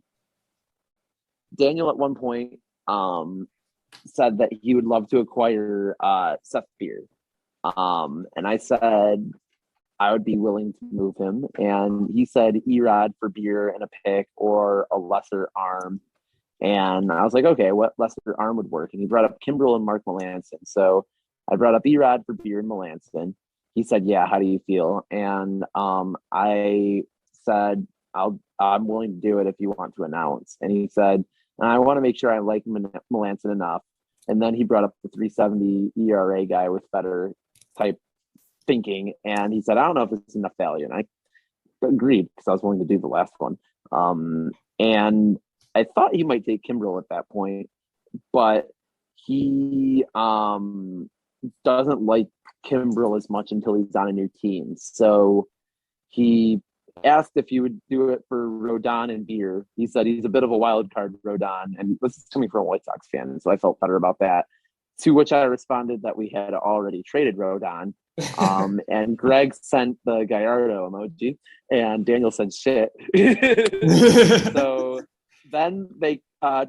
Daniel at one point said that he would love to acquire Seth Beer. And I said I would be willing to move him. And he said Erod for Beer and a pick or a lesser arm. And I was like, okay, what lesser arm would work? And he brought up Kimbrel and Mark Melanson. So I brought up Erod for Beer and Melanson. He said, yeah, how do you feel? And I said, I'm willing to do it if you want to announce. And he said, I want to make sure I like Melanson enough. And then he brought up the 370 ERA guy with better type thinking. And he said, I don't know if it's enough value. And I agreed because I was willing to do the last one. And I thought he might take Kimbrel at that point, but he doesn't like Kimbrel as much until he's on a new team. So he asked if he would do it for Rodon and Beer. He said he's a bit of a wild card, Rodon, and this is coming from a White Sox fan, so I felt better about that. To which I responded that we had already traded Rodon. And Greg sent the Gallardo emoji, and Daniel said shit. So then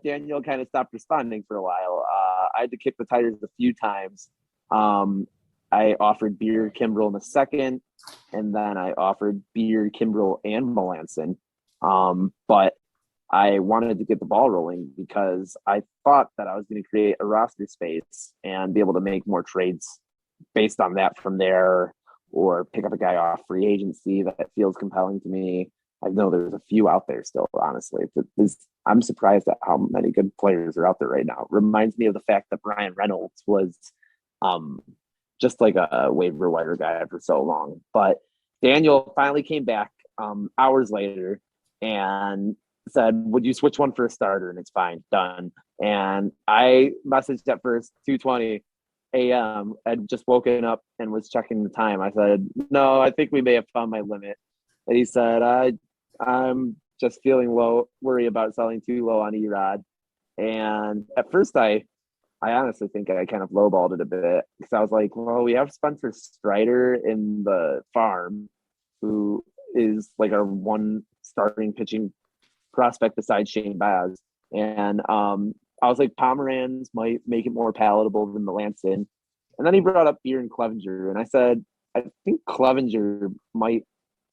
Daniel kind of stopped responding for a while. I had to kick the tires a few times. I offered Beer, Kimbrel in the second, and then I offered Beer, Kimbrel, and Melanson. But I wanted to get the ball rolling because I thought that I was going to create a roster space and be able to make more trades based on that from there, or pick up a guy off free agency that feels compelling to me. I know there's a few out there still, honestly. I'm surprised at how many good players are out there right now. Reminds me of the fact that Brian Reynolds was just like a waiver wire guy for so long. But Daniel finally came back hours later and said, would you switch one for a starter? And it's fine, done. And I messaged at first 2:20 a.m. I'd just woken up and was checking the time. I said, no, I think we may have found my limit. And he said, I'm just feeling worry about selling too low on Erod. And at first I honestly think I kind of lowballed it a bit because I was like, well, we have Spencer Strider in the farm, who is like our one starting pitching prospect besides Shane Baez. And I was like, Pomeranz might make it more palatable than Melanson. And then he brought up Beer and Clevenger. And I said, I think Clevenger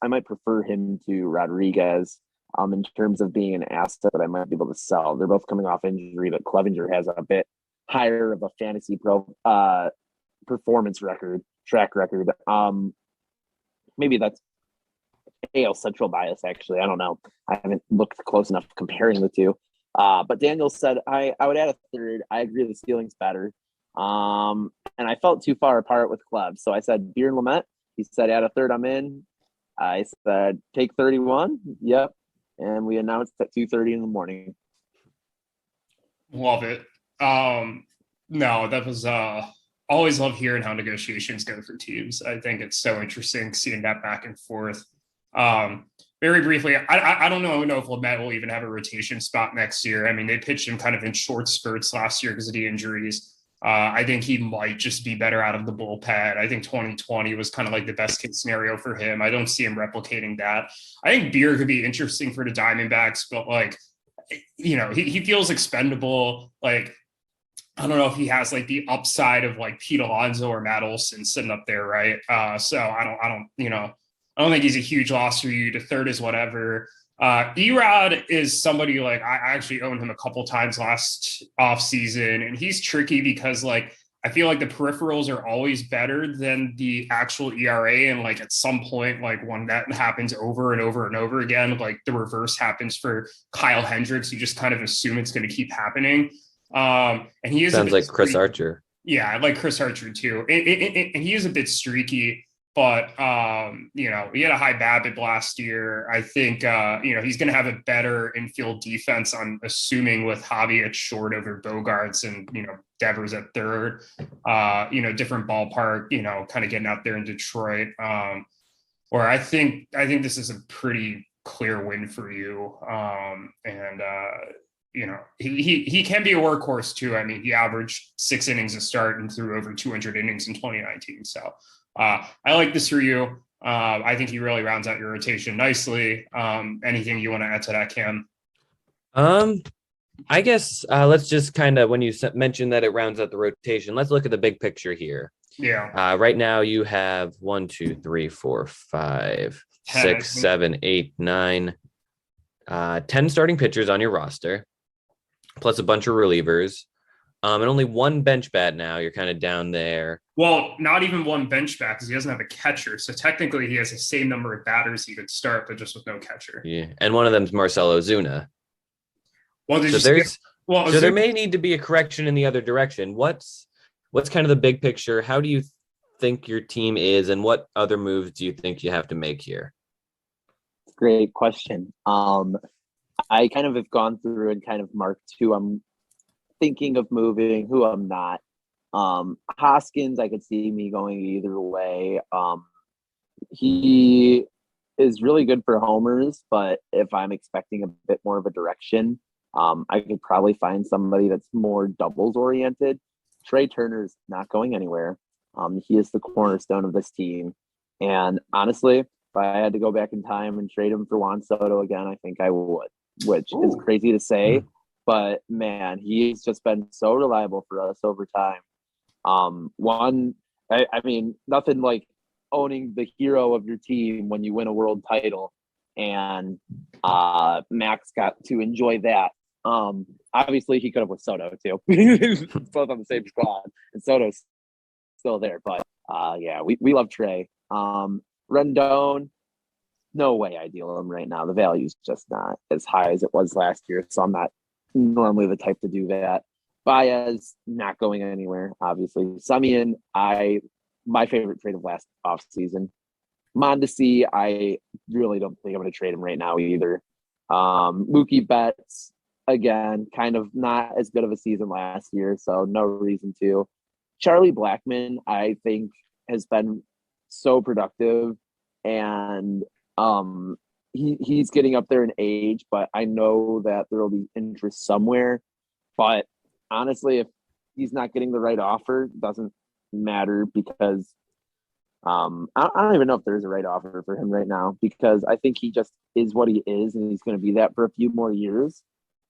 I might prefer him to Rodriguez in terms of being an asset that I might be able to sell. They're both coming off injury, but Clevenger has a bit higher of a fantasy performance track record. Maybe that's AL Central bias, actually. I don't know. I haven't looked close enough comparing the two. But Daniel said I would add a third. I agree the ceiling's better. And I felt too far apart with Cleb. So I said Beer and Lamet. He said add a third, I'm in. I said take 31. Yep. And we announced at 2:30 in the morning. Love it. No, that was always love hearing how negotiations go for teams. I think it's so interesting seeing that back and forth. Very briefly, I don't know if Lamet will even have a rotation spot next year. I mean, they pitched him kind of in short spurts last year because of the injuries. I think he might just be better out of the bullpen. I think 2020 was kind of like the best case scenario for him. I don't see him replicating that. I think Beer could be interesting for the Diamondbacks, but like, he feels expendable. Like, I don't know if he has like the upside of like Pete Alonso or Matt Olson sitting up there, right? So I don't think he's a huge loss for you. To third is whatever. Erod is somebody like I actually owned him a couple times last off season, and he's tricky because like I feel like the peripherals are always better than the actual ERA, and like at some point, like when that happens over and over and over again, like the reverse happens for Kyle Hendricks. You just kind of assume it's going to keep happening. And he is sounds like Chris Archer. Yeah, I like Chris Archer too, and he is a bit streaky. But he had a high BABIP last year. I think he's going to have a better infield defense. I'm assuming with Javi at short over Bogarts and Devers at third. Different ballpark. Kind of getting out there in Detroit. Where I think this is a pretty clear win for you. He can be a workhorse too. I mean, he averaged 6 innings a start and threw over 200 innings in 2019. So. I like this for you. I think he really rounds out your rotation nicely. Anything you want to add to that, Cam? I guess let's just kind of, when you mentioned that it rounds out the rotation, let's look at the big picture here. Yeah. Right now you have 1, 2, 3, 4, 5, 6, 7, 8, 9, 10 starting pitchers on your roster, plus a bunch of relievers. And only one bench bat now. You're kind of down there. Well, not even one bench bat because he doesn't have a catcher. So technically he has the same number of batters he could start, but just with no catcher. Yeah. And one of them's Marcell Ozuna. Well, there may need to be a correction in the other direction. What's kind of the big picture? How do you think your team is, and what other moves do you think you have to make here? Great question. I kind of have gone through and kind of marked who I'm thinking of moving, who I'm not. Hoskins, I could see me going either way. He is really good for homers, but if I'm expecting a bit more of a direction, I could probably find somebody that's more doubles oriented. Trey Turner's not going anywhere. He is the cornerstone of this team. And honestly, if I had to go back in time and trade him for Juan Soto again, I think I would, which is crazy to say. But man, he's just been so reliable for us over time. I mean, nothing like owning the hero of your team when you win a world title, and Max got to enjoy that. Obviously, he could have with Soto too, both on the same squad, and Soto's still there. But we love Trey. Rendon, no way I deal him right now. The value's just not as high as it was last year, so I'm not normally the type to do that. Baez not going anywhere, obviously. Semien, my favorite trade of last offseason. Mondesi, I really don't think I'm going to trade him right now either. Mookie Betts, again, kind of not as good of a season last year, so no reason to. Charlie Blackmon, I think, has been so productive, and he's getting up there in age, but I know that there will be interest somewhere. But honestly, if he's not getting the right offer, it doesn't matter, because I don't even know if there's a right offer for him right now, because I think he just is what he is, and he's going to be that for a few more years,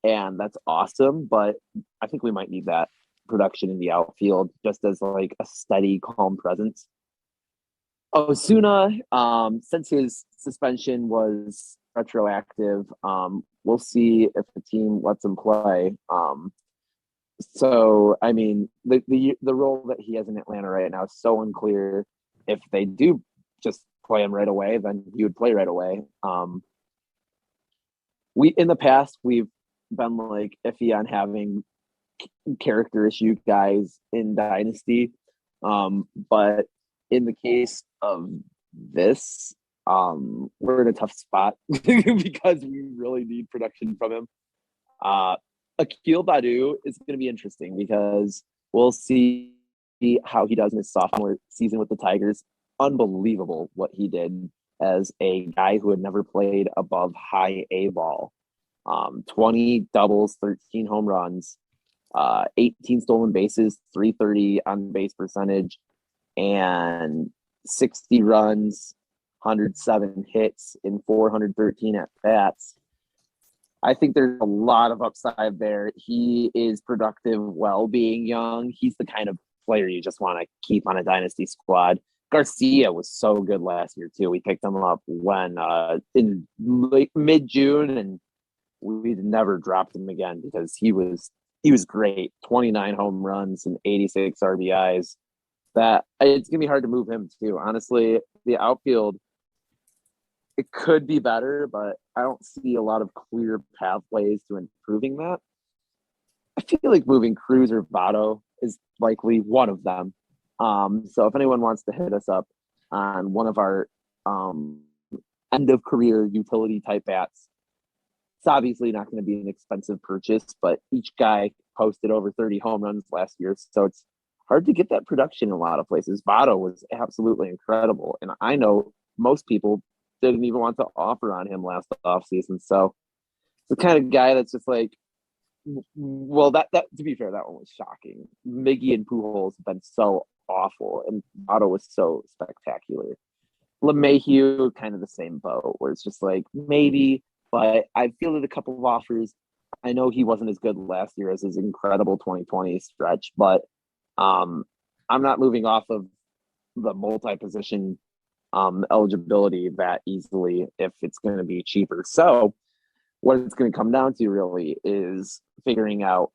and that's awesome. But I think we might need that production in the outfield just as like a steady, calm presence. Osuna, since his suspension was retroactive, we'll see if the team lets him play. So, I mean, the role that he has in Atlanta right now is so unclear. If they do just play him right away, then he would play right away. In the past, we've been like iffy on having character issue guys in Dynasty. But in the case of this, we're in a tough spot because we really need production from him. Akil Badu is going to be interesting because we'll see how he does in his sophomore season with the Tigers. Unbelievable what he did as a guy who had never played above high A ball. 20 doubles, 13 home runs. 18 stolen bases, 330 on base percentage, and 60 runs, 107 hits in 413 at bats. I think there's a lot of upside there. He is productive while being young. He's the kind of player you just want to keep on a dynasty squad. Garcia was so good last year too. We picked him up when in mid-June, and we never dropped him again because he was great. 29 home runs and 86 RBIs. That it's gonna be hard to move him too. Honestly, the outfield, it could be better, but I don't see a lot of clear pathways to improving that. I feel like moving Cruz or Votto is likely one of them. So if anyone wants to hit us up on one of our end of career utility type bats, it's obviously not going to be an expensive purchase, but each guy posted over 30 home runs last year, so it's hard to get that production in a lot of places. Votto was absolutely incredible, and I know most people didn't even want to offer on him last offseason. So the kind of guy that's just like, well, that to be fair, that one was shocking. Miggy and Pujols have been so awful, and Votto was so spectacular. LeMahieu, kind of the same boat, where it's just like maybe, but I fielded a couple of offers. I know he wasn't as good last year as his incredible 2020 stretch, but I'm not moving off of the multi-position eligibility that easily if it's going to be cheaper. So what it's going to come down to really is figuring out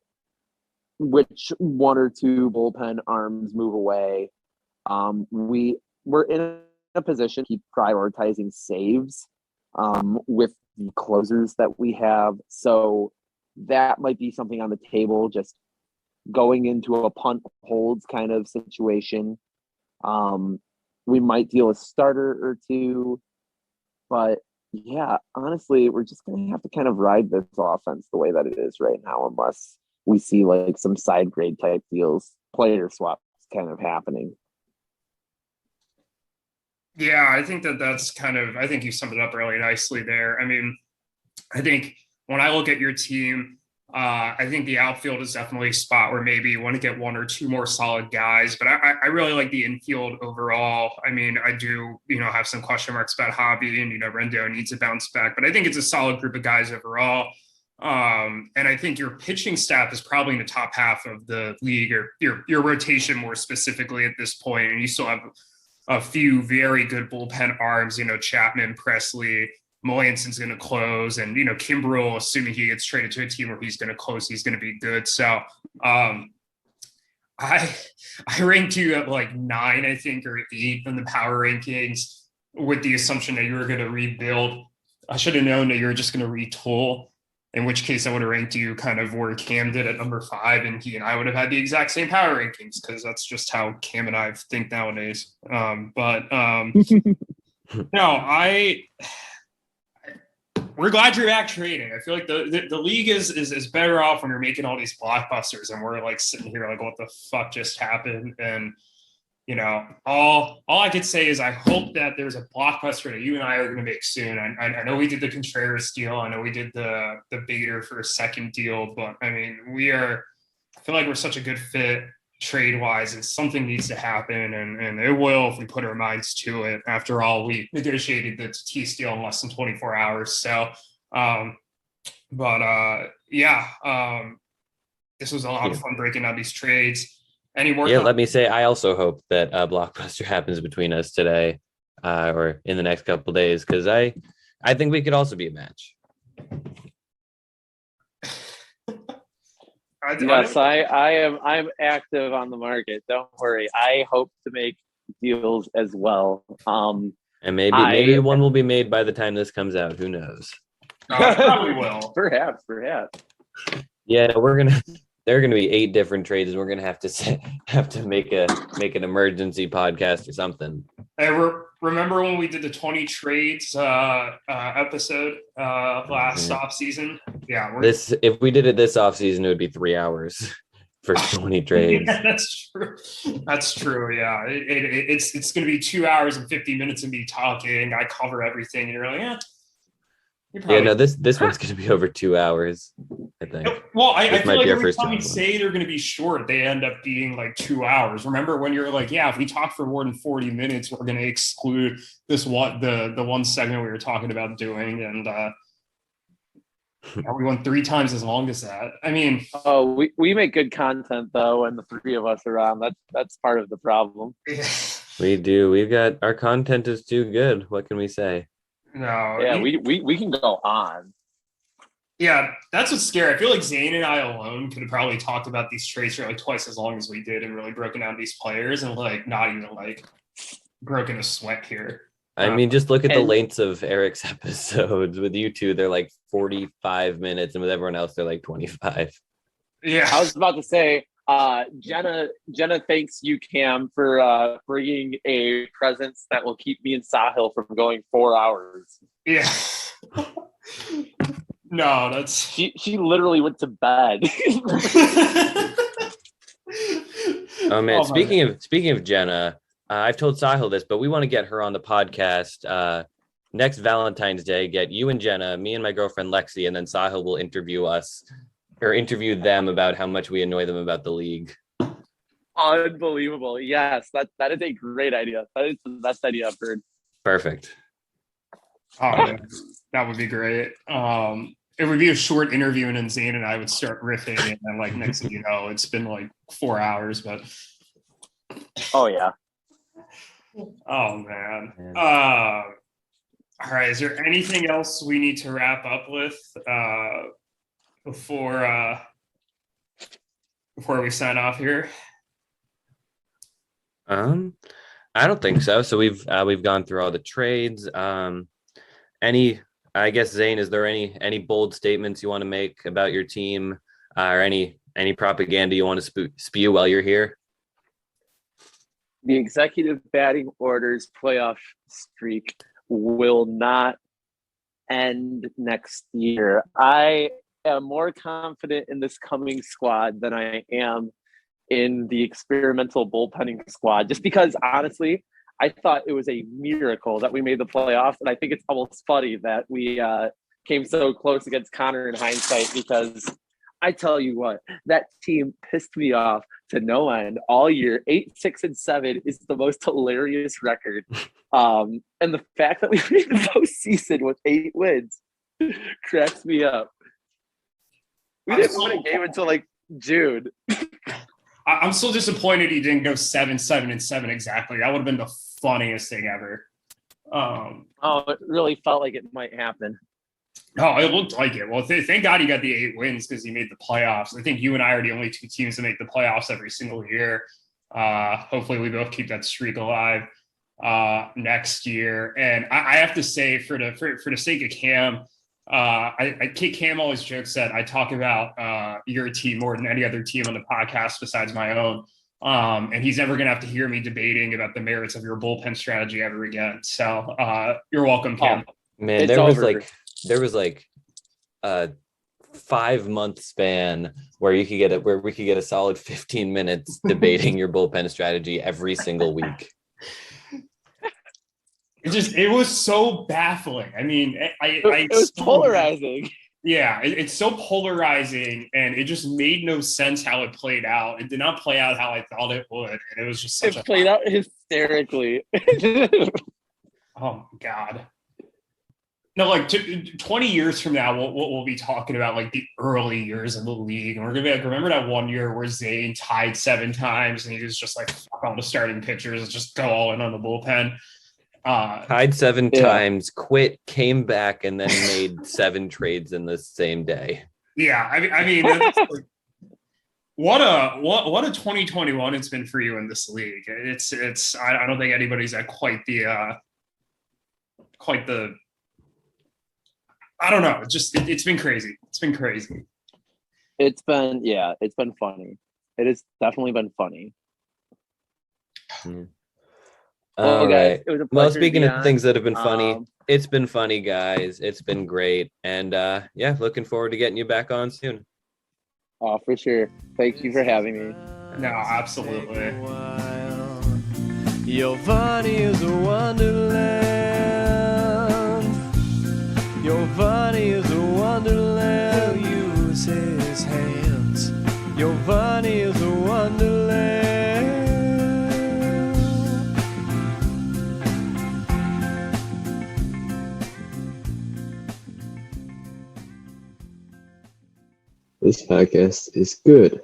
which one or two bullpen arms move away. We're in a position to keep prioritizing saves with the closers that we have. So that might be something on the table, just going into a punt holds kind of situation. We might deal a starter or two, but yeah, honestly, we're just going to have to kind of ride this offense the way that it is right now, unless we see like some side grade type deals, player swaps kind of happening. Yeah, I think that's kind of, I think you summed it up really nicely there. I mean, I think when I look at your team, I think the outfield is definitely a spot where maybe you want to get one or two more solid guys, but I really like the infield overall. I mean, I do, have some question marks about Javi, and, Rendon needs to bounce back, but I think it's a solid group of guys overall. And I think your pitching staff is probably in the top half of the league, or your rotation more specifically at this point, and you still have a few very good bullpen arms, Chapman, Presley, Melanson's going to close, and Kimbrel, assuming he gets traded to a team where he's going to close, he's going to be good. So I ranked you at like 9, I think, or 8 in the power rankings, with the assumption that you were going to rebuild. I should have known that you were just going to retool, in which case I would have ranked you kind of where Cam did at number 5, and he and I would have had the exact same power rankings, because that's just how Cam and I think nowadays. No, we're glad you're back trading. I feel like the league is better off when you're making all these blockbusters, and we're like sitting here like, what the fuck just happened? And all I could say is I hope that there's a blockbuster that you and I are going to make soon. I know we did the Contreras deal. I know we did the Bader for a second deal, but I mean, I feel like we're such a good fit trade wise, and something needs to happen, and it will if we put our minds to it. After all, we negotiated the Tatis deal in less than 24 hours. So, this was a lot of fun breaking down these trades. Any more? Yeah, let me say, I also hope that a blockbuster happens between us today, or in the next couple of days, because I think we could also be a match. Yes, I'm active on the market. Don't worry. I hope to make deals as well. And maybe one will be made by the time this comes out. Who knows? Probably will. Perhaps. Yeah, there are gonna be 8 different trades, and we're gonna have to make an emergency podcast or something. Hey, remember when we did the 20 trades episode last off season? Yeah, if we did it this off season, it would be 3 hours for 20 trades. Yeah, that's true. Yeah, it's going to be 2 hours and 50 minutes of me talking. I cover everything, and you're like, yeah. Yeah, no, this one's going to be over 2 hours, I think. Well, I This feel might like be our every first time we time. say they're going to be short, they end up being like 2 hours. Remember when you're like, yeah, if we talk for more than 40 minutes, we're going to exclude the one segment we were talking about doing, and we went 3 times as long as that. I mean, we make good content though, when the 3 of us are on. That's part of the problem. We do. We've got our content is too good. What can we say? no, Yeah, we can go on. Yeah, that's what's scary. I feel like Zane and I alone could have probably talked about these trades for like twice as long as we did and really broken down these players and like not even like broken a sweat here. I mean, just look at the and- lengths of Eric's episodes. With you two, they're like 45 minutes, and with everyone else, they're like 25. Yeah. I was about to say, Jenna thanks you, Cam, for bringing a presence that will keep me and Sahil from going 4 hours. Yeah. No, that's She literally went to bed. Oh man, Oh, my speaking of Jenna, I've told Sahil this, but we want to get her on the podcast next Valentine's Day. Get you and Jenna, me and my girlfriend Lexi, and then Sahil will interview them about how much we annoy them about the league. Unbelievable. Yes, that is a great idea. That is the best idea I've heard. Perfect. Oh, that would be great. It would be a short interview, and then Zane and I would start riffing, and then like next thing you know, it's been like 4 hours. But Oh yeah. oh man. All right. Is there anything else we need to wrap up with before we sign off here? I don't think so. So we've gone through all the trades. I guess Zane, is there any bold statements you want to make about your team, or any propaganda you want to spew while you're here? The executive batting orders playoff streak will not end next year. I am more confident in this coming squad than I am in the experimental bullpenning squad, just because honestly, I thought it was a miracle that we made the playoffs. And I think it's almost funny that we came so close against Connor in hindsight, because I tell you what, that team pissed me off to no end all year. 8-6-7 is the most hilarious record. And the fact that we made the postseason with 8 wins cracks me up. We didn't win a game until like June. I'm still disappointed he didn't go 7-7-7 exactly. That would have been the funniest thing ever. It really felt like it might happen. Oh, it looked like it. Well, thank God he got the 8 wins because he made the playoffs. I think you and I are the only 2 teams that make the playoffs every single year. Hopefully we both keep that streak alive next year. And I have to say, for the sake of Cam, Cam always jokes that I talk about your team more than any other team on the podcast besides my own. And he's never going to have to hear me debating about the merits of your bullpen strategy ever again. So you're welcome, Cam. Man, It's there was like a 5-month span where we could get a solid 15 minutes debating your bullpen strategy every single week. It was so baffling. I mean, It was polarizing. Yeah, it's so polarizing, and it just made no sense how it played out. It did not play out how I thought it would, and it was just such It played out hysterically. Oh my God. No, like 20 years from now, we'll be talking about like the early years of the league. And we're going to be like, remember that one year where Zane tied 7 times and he was just like, fuck all the starting pitchers and just go all in on the bullpen. Tied 7 times, quit, came back, and then made 7 trades in the same day. Yeah. I mean, that's like, what a 2021 it's been for you in this league. It's I don't think anybody's at quite the I don't know. It's been crazy. It's been crazy. It's been funny. It has definitely been funny. All right. It was a pleasure. Well, speaking of things that have been on. funny, it's been funny, guys. It's been great. And looking forward to getting you back on soon. Oh, for sure. Thank you for having me. No, absolutely. Your body is a wonderland. Your body is a wonderland. Use his hands. Your body is a wonderland. This podcast is good.